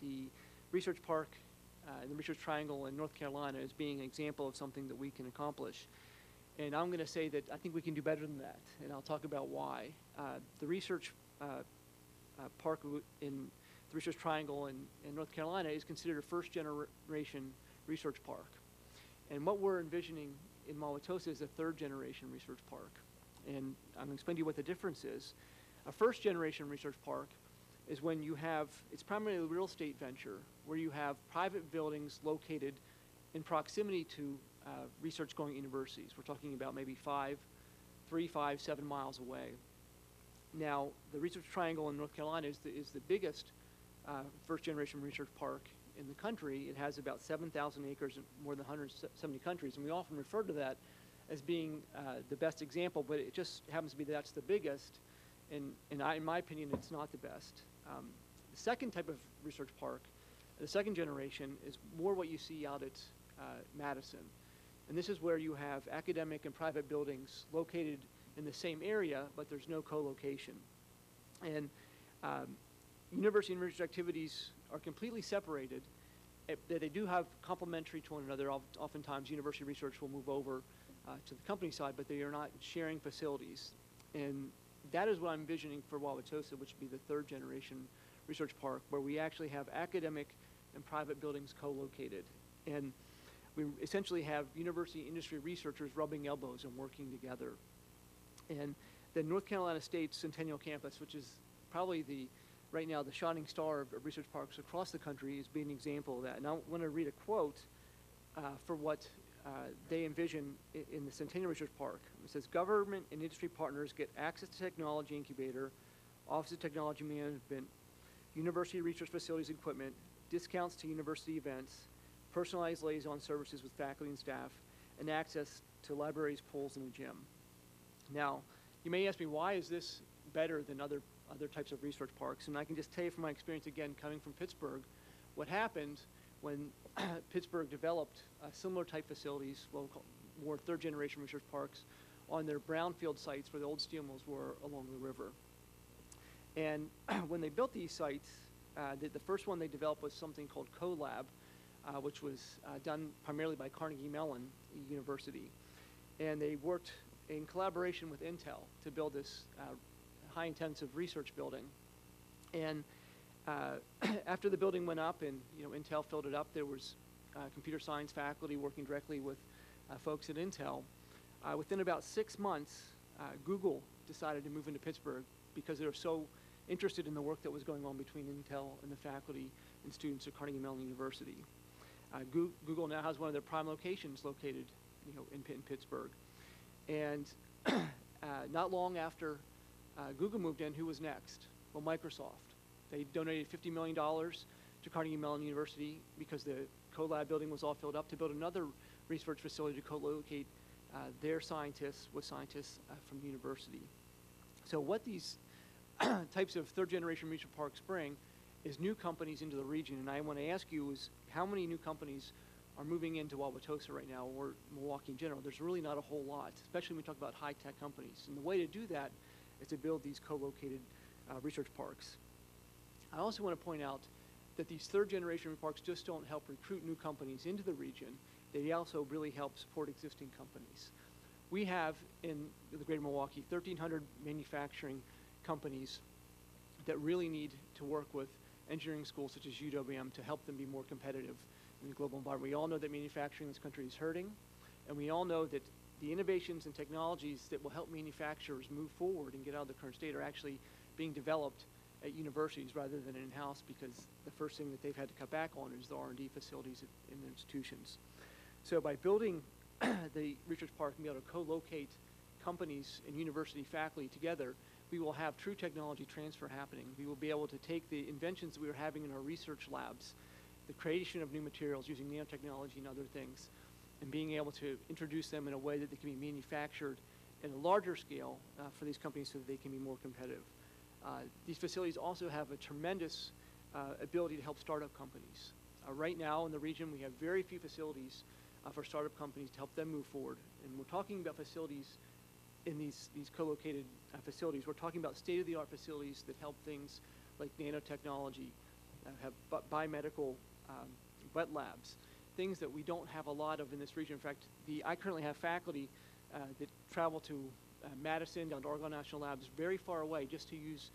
the research park and the research triangle in North Carolina as being an example of something that we can accomplish. And I'm going to say that I think we can do better than that, and I'll talk about why. The research park in the research triangle in North Carolina is considered a first-generation research park. And what we're envisioning in Wauwatosa is a third-generation research park. And I'm going to explain to you what the difference is. A first-generation research park is when you have, it's primarily a real estate venture, where you have private buildings located in proximity to research-going universities. We're talking about maybe 3, 5, 7 miles away. Now, the Research Triangle in North Carolina is the biggest first-generation research park in the country. It has about 7,000 acres in more than 170 countries, and we often refer to that as being the best example, but it just happens to be that's the biggest, and in my opinion, it's not the best. The second type of research park, the second generation, is more what you see out at Madison. And this is where you have academic and private buildings located in the same area, but there's no co-location. And university and research activities are completely separated. They do have complementary to one another. Oftentimes, university research will move over to the company side, but they are not sharing facilities. And that is what I'm envisioning for Wauwatosa, which would be the third generation research park, where we actually have academic and private buildings co-located. And we essentially have university industry researchers rubbing elbows and working together. And the North Carolina State Centennial Campus, which is probably right now the shining star of research parks across the country, is being an example of that. And I want to read a quote for what they envision in the Centennial Research Park. It says, "Government and industry partners get access to technology incubator, Office of Technology Management, university research facilities and equipment, discounts to university events, personalized liaison services with faculty and staff, and access to libraries, pools, and a gym." Now, you may ask me, why is this better than other types of research parks? And I can just tell you from my experience, again, coming from Pittsburgh, what happened when Pittsburgh developed similar type facilities, more third-generation research parks, on their brownfield sites where the old steel mills were along the river. And when they built these sites, the first one they developed was something called CoLab, which was done primarily by Carnegie Mellon University. And they worked in collaboration with Intel to build this high-intensive research building. And after the building went up and Intel filled it up, there was computer science faculty working directly with folks at Intel. Within about 6 months, Google decided to move into Pittsburgh because they were so interested in the work that was going on between Intel and the faculty and students at Carnegie Mellon University. Google now has one of their prime locations located in Pittsburgh. And not long after Google moved in, who was next? Well, Microsoft. They donated $50 million to Carnegie Mellon University because the CoLab building was all filled up to build another research facility to co-locate their scientists with scientists from the university. So what these types of third-generation research parks bring is new companies into the region. And I want to ask you is how many new companies are moving into Wauwatosa right now, or Milwaukee in general? There's really not a whole lot, especially when we talk about high-tech companies. And the way to do that is to build these co-located research parks. I also want to point out that these third-generation parks just don't help recruit new companies into the region. They also really help support existing companies. We have in the greater Milwaukee 1,300 manufacturing companies that really need to work with engineering schools such as UWM to help them be more competitive in the global environment. We all know that manufacturing in this country is hurting, and we all know that the innovations and technologies that will help manufacturers move forward and get out of the current state are actually being developed at universities rather than in-house, because the first thing that they've had to cut back on is the R&D facilities in the institutions. So by building the research park and be able to co-locate companies and university faculty together, we will have true technology transfer happening. We will be able to take the inventions that we are having in our research labs, the creation of new materials using nanotechnology and other things, and being able to introduce them in a way that they can be manufactured at a larger scale for these companies so that they can be more competitive. These facilities also have a tremendous ability to help startup companies. Right now in the region, we have very few facilities for startup companies to help them move forward. And we're talking about facilities in these co-located facilities. We're talking about state-of-the-art facilities that help things like nanotechnology, have biomedical wet labs, things that we don't have a lot of in this region. In fact, I currently have faculty that travel to Madison, down to Argonne National Labs, very far away, just to use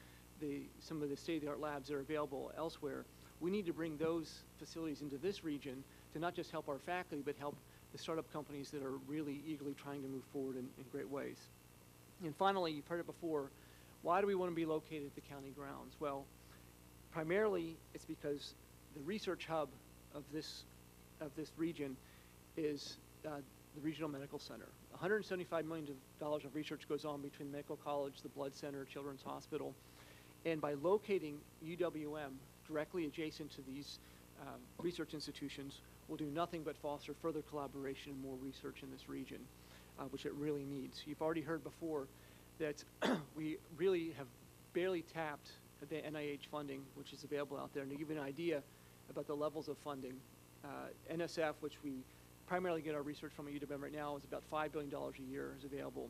some of the state-of-the-art labs that are available elsewhere. We need to bring those facilities into this region to not just help our faculty, but help the startup companies that are really eagerly trying to move forward in great ways. And finally, you've heard it before, why do we want to be located at the county grounds? Well, primarily it's because the research hub of this region is the Regional Medical Center. $175 million of research goes on between the Medical College, the Blood Center, Children's Hospital. And by locating UWM directly adjacent to these research institutions, will do nothing but foster further collaboration and more research in this region, which it really needs. You've already heard before that we really have barely tapped the NIH funding, which is available out there. And to give you an idea about the levels of funding, NSF, which we primarily get our research from at UWM right now, is about $5 billion a year is available.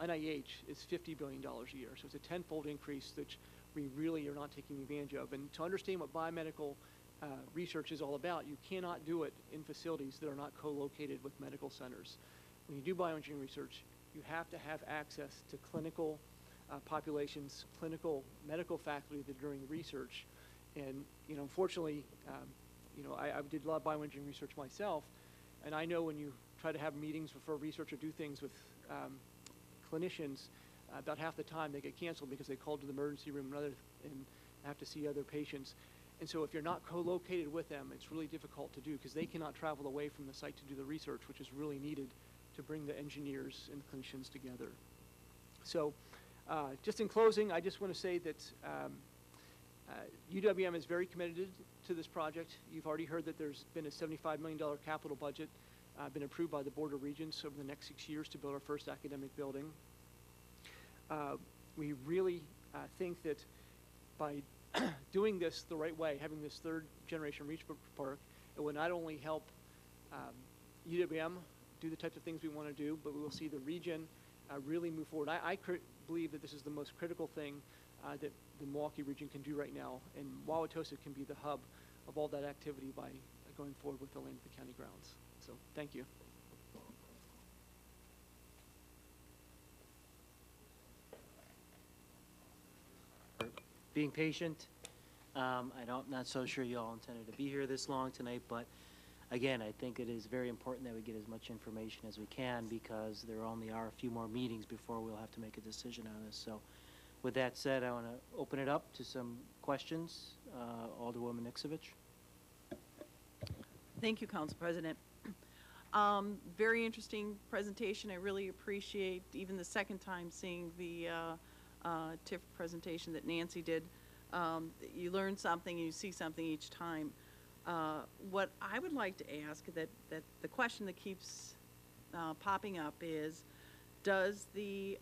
NIH is $50 billion a year. So it's a tenfold increase that we really are not taking advantage of. And to understand what biomedical research is all about, you cannot do it in facilities that are not co-located with medical centers. When you do bioengineering research, you have to have access to clinical populations, clinical medical faculty that are doing research. And unfortunately, I did a lot of bioengineering research myself, and I know when you try to have meetings for research or do things with clinicians, about half the time they get canceled because they called to the emergency room and have to see other patients. And so if you're not co-located with them, it's really difficult to do because they cannot travel away from the site to do the research, which is really needed to bring the engineers and clinicians together. So just in closing, I just want to say that UWM is very committed to this project. You've already heard that there's been a $75 million capital budget been approved by the Board of Regents over the next 6 years to build our first academic building. We really think that by doing this the right way, having this third generation research park, it will not only help UWM do the types of things we want to do, but we will see the region really move forward. I believe that this is the most critical thing that the Milwaukee region can do right now, and Wauwatosa can be the hub of all that activity by going forward with the land at the county grounds. So thank you. Being patient. I'm not so sure you all intended to be here this long tonight, but again, I think it is very important that we get as much information as we can because there only are a few more meetings before we'll have to make a decision on this. So with that said, I want to open it up to some questions. Alderwoman Niksevich. Thank you, Council President. Very interesting presentation. I really appreciate even the second time seeing the TIF presentation that Nancy did. You learn something and you see something each time. What I would like to ask, that the question that keeps popping up is, does the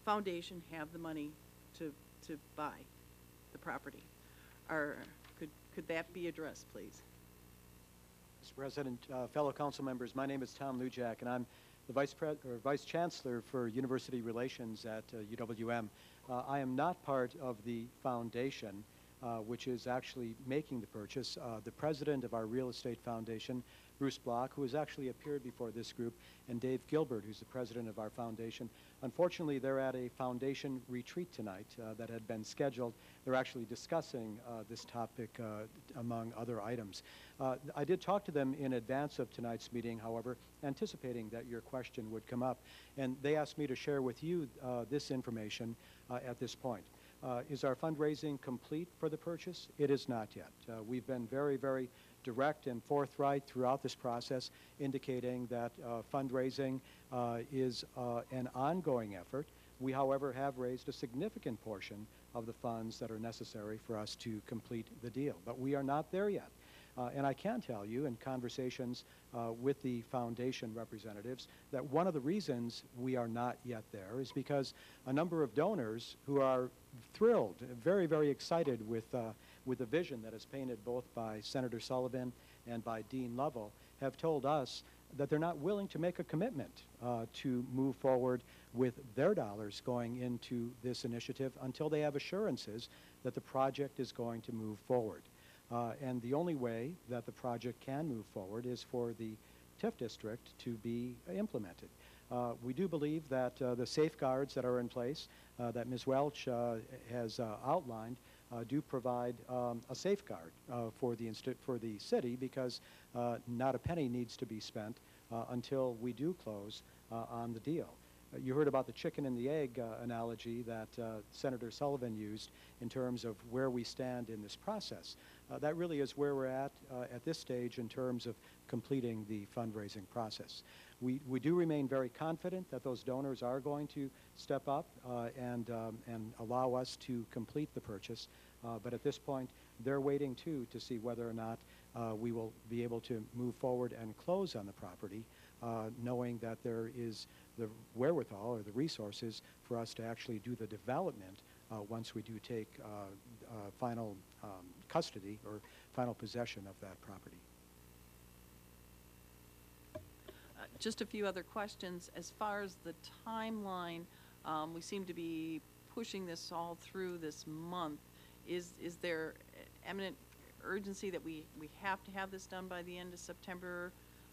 foundation have the money to buy the property? Or could that be addressed, please? Mr. President, fellow council members, my name is Tom Lujak, and I'm the Vice Chancellor for University Relations at UWM. I am not part of the foundation, which is actually making the purchase. The president of our real estate foundation, Bruce Block, who has actually appeared before this group, and Dave Gilbert, who's the president of our foundation. Unfortunately, they're at a foundation retreat tonight that had been scheduled. They're actually discussing this topic among other items. I did talk to them in advance of tonight's meeting, however, anticipating that your question would come up, and they asked me to share with you this information at this point. Is our fundraising complete for the purchase? It is not yet. We've been very, very direct and forthright throughout this process, indicating that fundraising is an ongoing effort. We, however, have raised a significant portion of the funds that are necessary for us to complete the deal, but we are not there yet. And I can tell you in conversations with the foundation representatives that one of the reasons we are not yet there is because a number of donors who are thrilled, very, very excited with the vision that is painted both by Senator Sullivan and by Dean Lovell have told us that they're not willing to make a commitment to move forward with their dollars going into this initiative until they have assurances that the project is going to move forward. And the only way that the project can move forward is for the TIF district to be implemented. We do believe that the safeguards that are in place that Ms. Welch has outlined do provide a safeguard for the city because not a penny needs to be spent until we do close on the deal. You heard about the chicken and the egg analogy that Senator Sullivan used in terms of where we stand in this process. That really is where we're at this stage in terms of completing the fundraising process. We do remain very confident that those donors are going to step up and allow us to complete the purchase. But at this point, they're waiting too to see whether or not we will be able to move forward and close on the property, knowing that there is the wherewithal or the resources for us to actually do the development once we do take final custody or final possession of that property. Just a few other questions. As far as the timeline, we seem to be pushing this all through this month. Is there eminent urgency that we have to have this done by the end of September?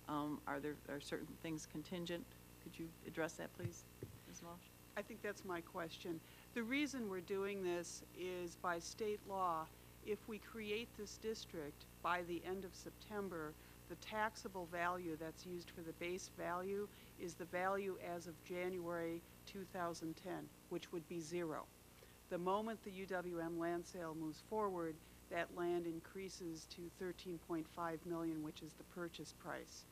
Are certain things contingent? Could you address that, please, Ms. Walsh? I think that's my question. The reason we're doing this is by state law, if we create this district by the end of September, the taxable value that's used for the base value is the value as of January 2010, which would be zero. The moment the UWM land sale moves forward, that land increases to $13.5 million, which is the purchase price.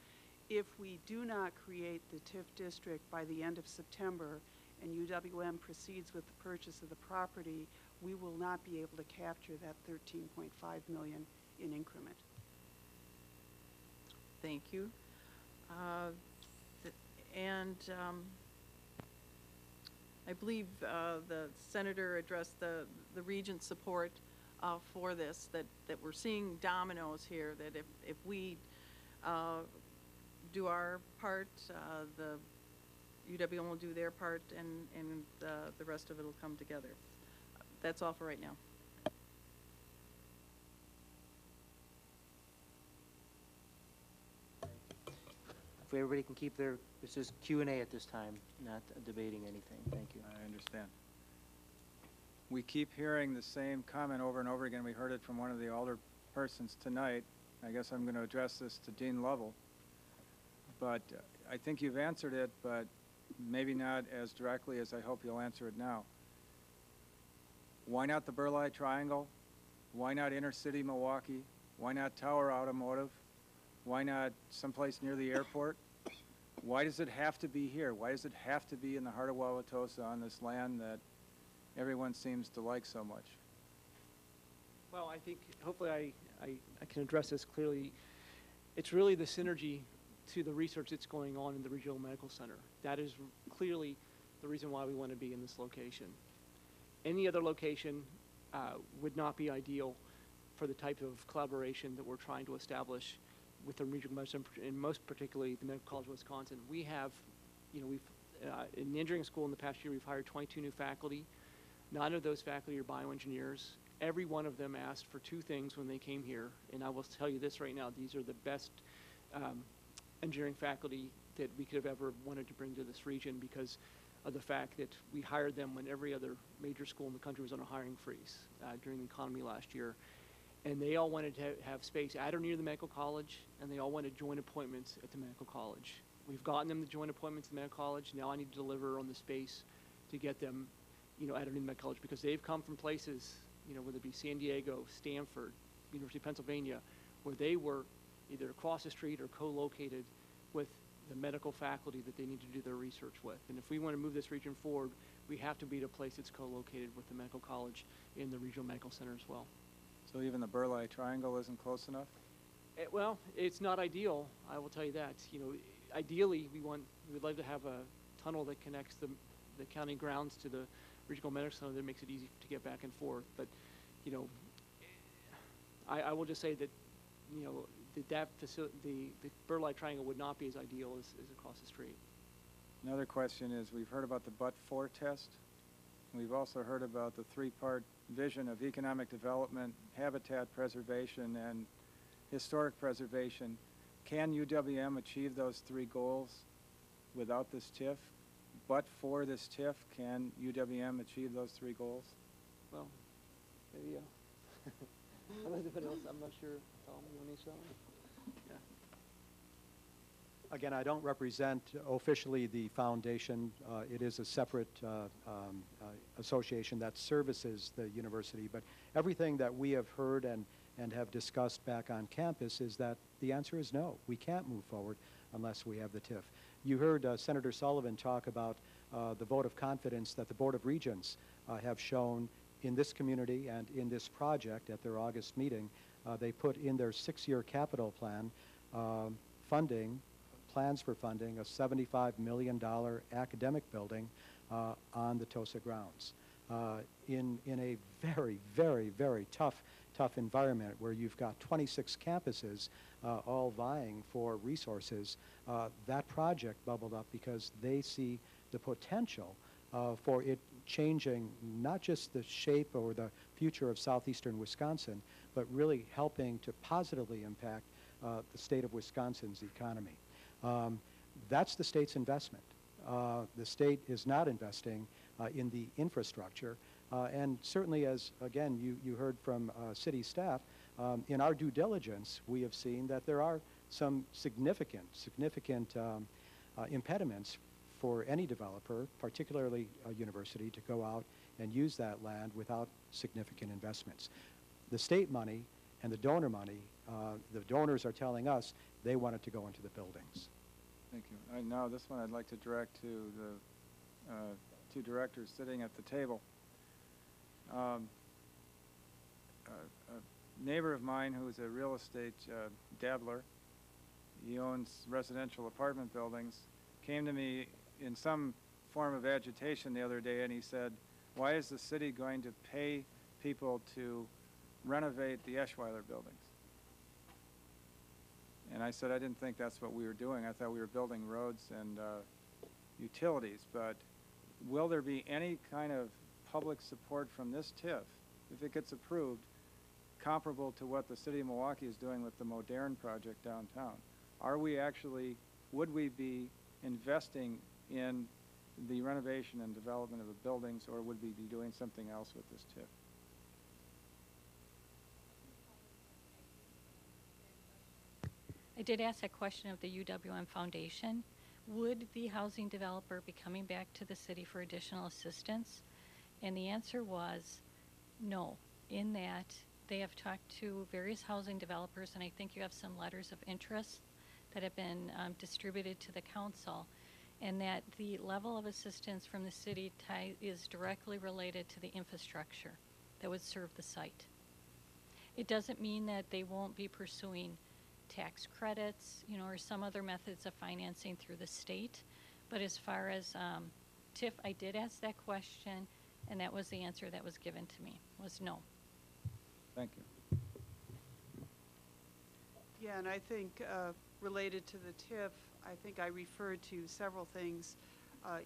If we do not create the TIF district by the end of September and UWM proceeds with the purchase of the property, we will not be able to capture that $13.5 million in increment. Thank you. I believe the senator addressed the regent's support for this, that we're seeing dominoes here, that if we do our part, the UWM will do their part, and the rest of it will come together. That's all for right now. If everybody can keep their, this is Q&A at this time, not debating anything. Thank you. I understand. We keep hearing the same comment over and over again. We heard it from one of the alder persons tonight. I guess I'm going to address this to Dean Lovell. But I think you've answered it, but maybe not as directly as I hope you'll answer it now. Why not the Burleigh Triangle? Why not inner city Milwaukee? Why not Tower Automotive? Why not someplace near the airport? Why does it have to be here? Why does it have to be in the heart of Wauwatosa on this land that everyone seems to like so much? Well, I think hopefully I can address this clearly. It's really the synergy to the research that's going on in the Regional Medical Center. That is clearly the reason why we want to be in this location. Any other location would not be ideal for the type of collaboration that we're trying to establish with the Regional Medical Center, and most particularly the Medical College of Wisconsin. We have, we've, in the engineering school in the past year, we've hired 22 new faculty. 9 of those faculty are bioengineers. Every one of them asked for 2 things when they came here, and I will tell you this right now, these are the best engineering faculty that we could have ever wanted to bring to this region because of the fact that we hired them when every other major school in the country was on a hiring freeze during the economy last year. And they all wanted to have space at or near the medical college, and they all wanted joint appointments at the medical college. We've gotten them the joint appointments at the medical college. Now I need to deliver on the space to get them, at or near the medical college, because they've come from places, whether it be San Diego, Stanford, University of Pennsylvania, where they were either across the street or co-located with the medical faculty that they need to do their research with. And if we want to move this region forward, we have to be at a place that's co-located with the medical college in the Regional Medical Center as well. So even the Burleigh Triangle isn't close enough? Well, it's not ideal, I will tell you that. You know, ideally, we'd like to have a tunnel that connects the county grounds to the regional medical center that makes it easy to get back and forth. But, you know, I will just say that, you know, the Bird Light Triangle would not be as ideal as across the street. Another question is, we've heard about the but-for test. We've also heard about the three-part vision of economic development, habitat preservation, and historic preservation. Can UWM achieve those three goals without this TIF? But for this TIF, can UWM achieve those three goals? Well, maybe, anybody else, I'm not sure. Tom, you want to say something? Yeah. Again, I don't represent officially the foundation. It is a separate association that services the university. But everything that we have heard and have discussed back on campus is that the answer is no. We can't move forward unless we have the TIF. You heard Senator Sullivan talk about the vote of confidence that the Board of Regents have shown in this community and in this project at their August meeting. They put in their 6-year capital plan plans for funding a $75 million academic building on the Tosa grounds. In a very, very, very tough environment where you've got 26 campuses all vying for resources, that project bubbled up because they see the potential for it changing not just the shape or the future of southeastern Wisconsin, but really helping to positively impact the state of Wisconsin's economy. That's the state's investment. The state is not investing in the infrastructure. And certainly, as again you heard from city staff, in our due diligence, we have seen that there are some significant impediments for any developer, particularly a university, to go out and use that land without significant investments. The state money and the donor money, the donors are telling us they want it to go into the buildings. Thank you. Now this one I'd like to direct to the two directors sitting at the table. A neighbor of mine who is a real estate dabbler, he owns residential apartment buildings, came to me in some form of agitation the other day, and he said, why is the city going to pay people to renovate the Eschweiler buildings? And I said I didn't think that's what we were doing. I thought we were building roads and utilities. But will there be any kind of public support from this TIF, if it gets approved, comparable to what the city of Milwaukee is doing with the Modern project downtown? Are we actually, would we be investing in the renovation and development of the buildings, or would we be doing something else with this TIF? I did ask that question of the UWM Foundation. Would the housing developer be coming back to the city for additional assistance? And the answer was no, in that they have talked to various housing developers, and I think you have some letters of interest that have been distributed to the council, and that the level of assistance from the city is directly related to the infrastructure that would serve the site. It doesn't mean that they won't be pursuing tax credits, you know, or some other methods of financing through the state. But as far as TIF, I did ask that question, and that was the answer that was given to me, was no. Thank you. Yeah, and I think related to the TIF, I think I referred to several things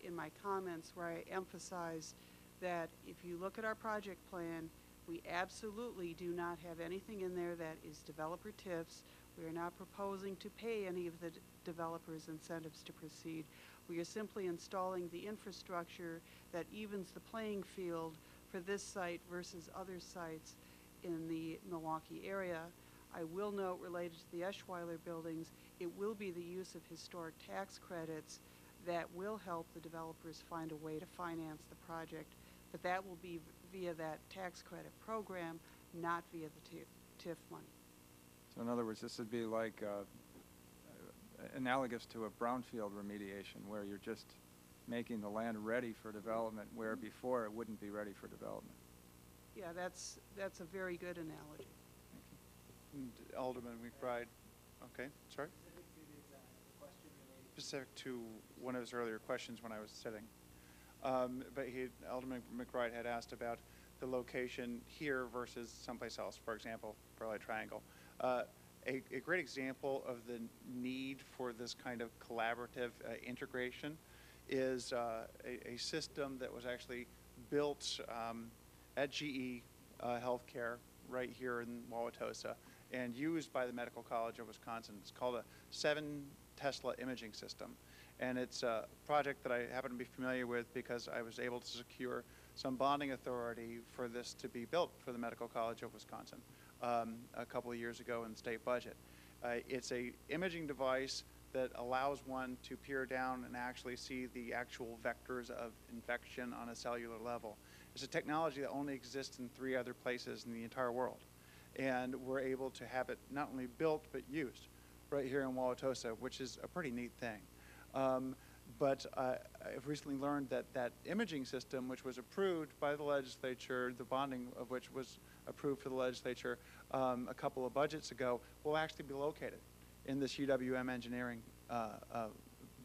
in my comments where I emphasized that if you look at our project plan, we absolutely do not have anything in there that is developer TIFs. We are not proposing to pay any of the developers incentives to proceed. We are simply installing the infrastructure that evens the playing field for this site versus other sites in the Milwaukee area. I will note, related to the Eschweiler buildings, it will be the use of historic tax credits that will help the developers find a way to finance the project, but that will be via that tax credit program, not via the TIF money. So in other words, this would be like analogous to a brownfield remediation, where you're just making the land ready for development, where before it wouldn't be ready for development. Yeah, that's a very good analogy. And Alderman McBride, okay, sorry? Specific to one of his earlier questions when I was sitting. But Alderman McBride had asked about the location here versus someplace else, for example, Pearl Triangle. A great example of the need for this kind of collaborative integration is a system that was actually built at GE Healthcare right here in Wauwatosa and used by the Medical College of Wisconsin. It's called a 7 Tesla imaging system. And it's a project that I happen to be familiar with because I was able to secure some bonding authority for this to be built for the Medical College of Wisconsin a couple of years ago in the state budget. It's a imaging device that allows one to peer down and actually see the actual vectors of infection on a cellular level. It's a technology that only exists in 3 other places in the entire world. And we're able to have it not only built but used right here in Wauwatosa, which is a pretty neat thing. But I've recently learned that that imaging system, which was approved by the legislature, the bonding of which was approved for the legislature a couple of budgets ago, will actually be located in this UWM engineering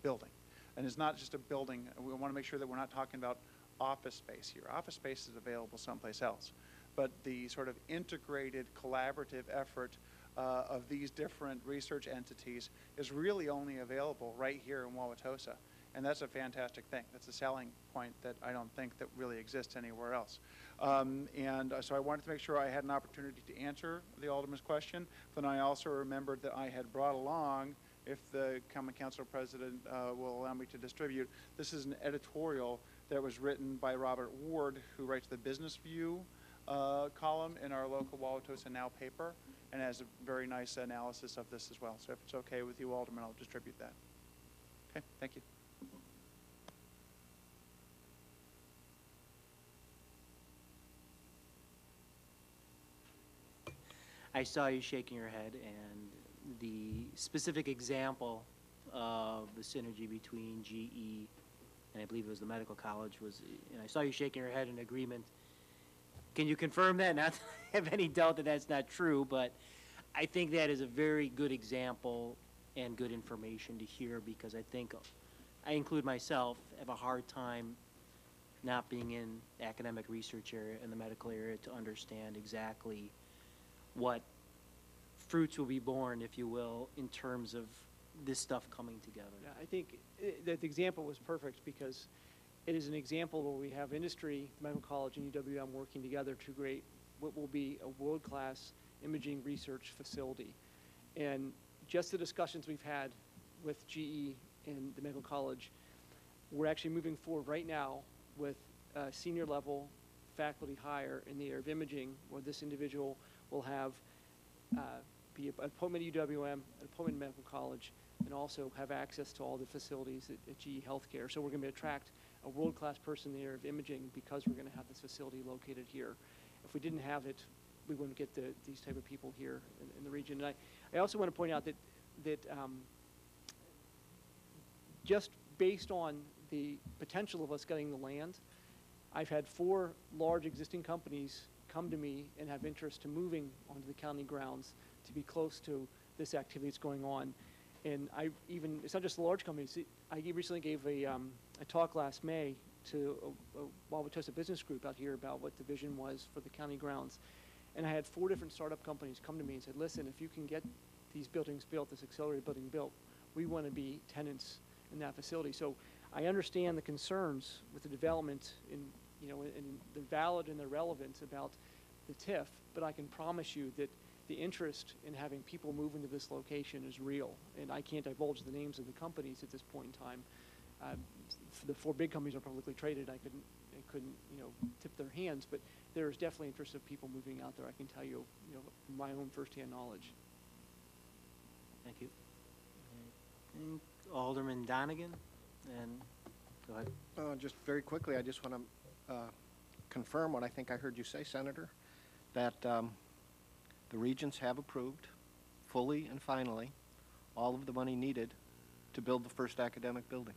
building. And it's not just a building. We want to make sure that we're not talking about office space here. Office space is available someplace else. But the sort of integrated collaborative effort of these different research entities is really only available right here in Wauwatosa. And that's a fantastic thing. That's a selling point that I don't think that really exists anywhere else. So I wanted to make sure I had an opportunity to answer the Alderman's question. Then I also remembered that I had brought along, if the Common Council President will allow me to distribute, this is an editorial that was written by Robert Ward, who writes the Business View column in our local Wauwatosa Now paper, and has a very nice analysis of this as well. So if it's okay with you, Alderman, I'll distribute that. Okay, thank you. I saw you shaking your head, and the specific example of the synergy between GE and I believe it was the medical college was, and I saw you shaking your head in agreement. Can you confirm that? Not that I have any doubt that that's not true, but I think that is a very good example and good information to hear, because I think I include myself, have a hard time not being in academic research area in the medical area to understand exactly what fruits will be born, if you will, in terms of this stuff coming together. Yeah, I think that the example was perfect because it is an example where we have industry, the medical college, and UWM working together to create what will be a world-class imaging research facility. And just the discussions we've had with GE and the medical college, we're actually moving forward right now with a senior level faculty hire in the area of imaging, where this individual will have be an appointment at UWM, an appointment at medical college, and also have access to all the facilities at GE Healthcare. So we're going to attract a world-class person in the area of imaging because we're going to have this facility located here. If we didn't have it, we wouldn't get these type of people here in the region. And I also want to point out that just based on the potential of us getting the land, I've had 4 large existing companies come to me and have interest to moving onto the county grounds to be close to this activity that's going on. And it's not just the large companies. I recently gave a talk last May to a Wauwatosa business group out here about what the vision was for the county grounds. And I had 4 different startup companies come to me and said, listen, if you can get these buildings built, this accelerated building built, we want to be tenants in that facility. So I understand the concerns with the development and they're valid and they're relevant about the TIF, but I can promise you that the interest in having people move into this location is real. And I can't divulge the names of the companies at this point in time. The 4 big companies are publicly traded. I couldn't tip their hands, but there is definitely interest of people moving out there. I can tell you, from my own firsthand knowledge. Thank you. And Alderman Donegan, and go ahead. Just very quickly, I just want to confirm what I think I heard you say, Senator, that the regions have approved fully and finally all of the money needed to build the first academic building.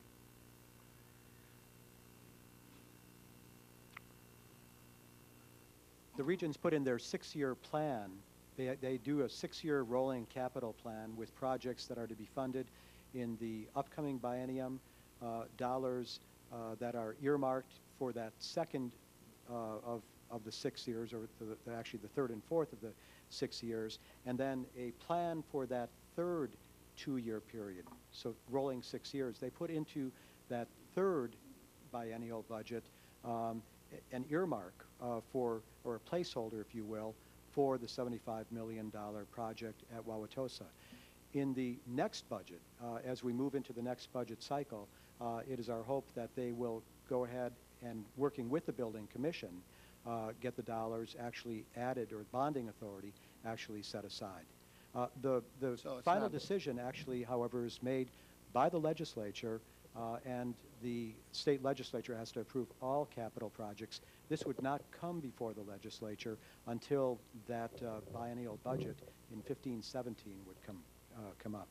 The regions put in their 6-year plan They do a 6-year rolling capital plan with projects that are to be funded in the upcoming biennium, dollars that are earmarked for that second of the 6 years, or actually the third and fourth of the 6 years, and then a plan for that third 2-year period. So rolling 6 years. They put into that third biennial budget an earmark for, or a placeholder, if you will, for the $75 million project at Wauwatosa. In the next budget, as we move into the next budget cycle, it is our hope that they will go ahead and, working with the Building Commission, get the dollars actually added, or bonding authority actually set aside. The So it's final not- decision actually, however, is made by the legislature, and the state legislature has to approve all capital projects. This would not come before the legislature until that biennial budget in 15-17 would come up.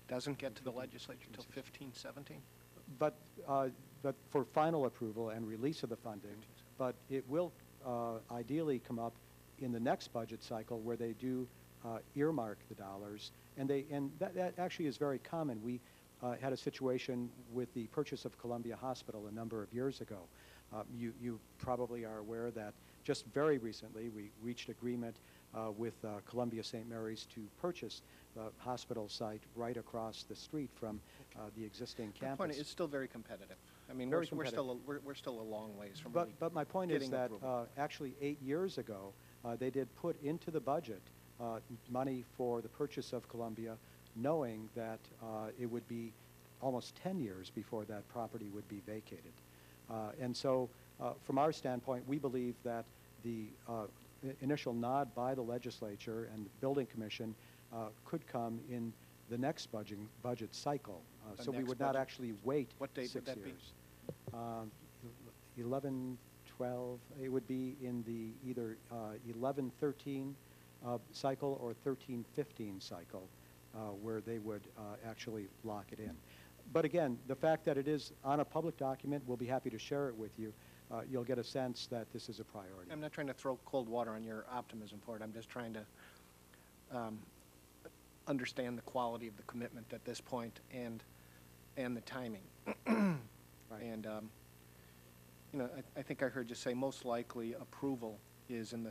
Doesn't get to the legislature till 15-17? But for final approval and release of the funding, but it will ideally come up in the next budget cycle where they do earmark the dollars, and that actually is very common. We had a situation with the purchase of Columbia Hospital a number of years ago. You probably are aware that just very recently we reached agreement with Columbia St. Mary's to purchase the hospital site right across the street from the existing My campus. point is, it's still very competitive. I mean, Very we're still a long ways from But, really but my point is getting that approval. actually 8 years ago, they did put into the budget money for the purchase of Columbia, knowing that it would be almost 10 years before that property would be vacated. And so from our standpoint, we believe that the initial nod by the legislature and the Building Commission could come in the next budget cycle. The So we next would not budget. actually wait What date 6 would that be? years. 11, 12, it would be in the either 11, 13 cycle or 13, 15 cycle where they would actually lock it in. But again, the fact that it is on a public document, we'll be happy to share it with you. You'll get a sense that this is a priority. I'm not trying to throw cold water on your optimism for it. I'm just trying to understand the quality of the commitment at this point and the timing. Right. And you know, I think I heard you say most likely approval is in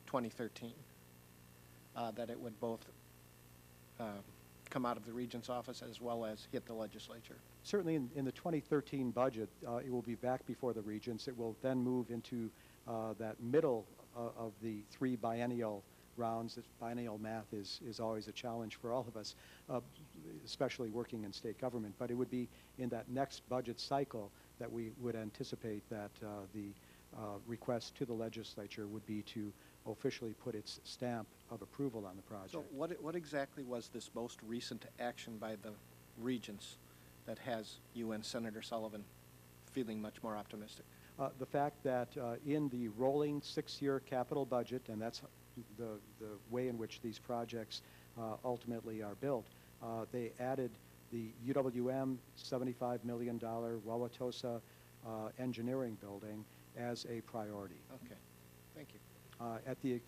2013. That it would both come out of the Regent's office as well as hit the legislature. Certainly in the 2013 budget, it will be back before the Regents. It will then move into that middle of the 3 biennial rounds. This biennial math is always a challenge for all of us, especially working in state government. But it would be in that next budget cycle that we would anticipate that the request to the legislature would be to officially put its stamp of approval on the project. So what exactly was this most recent action by the Regents that has you and Senator Sullivan feeling much more optimistic? The fact that in the rolling 6-year capital budget, and that's the way in which these projects ultimately are built, they added the UWM $75 million Wauwatosa engineering building as a priority. Okay, thank you. At the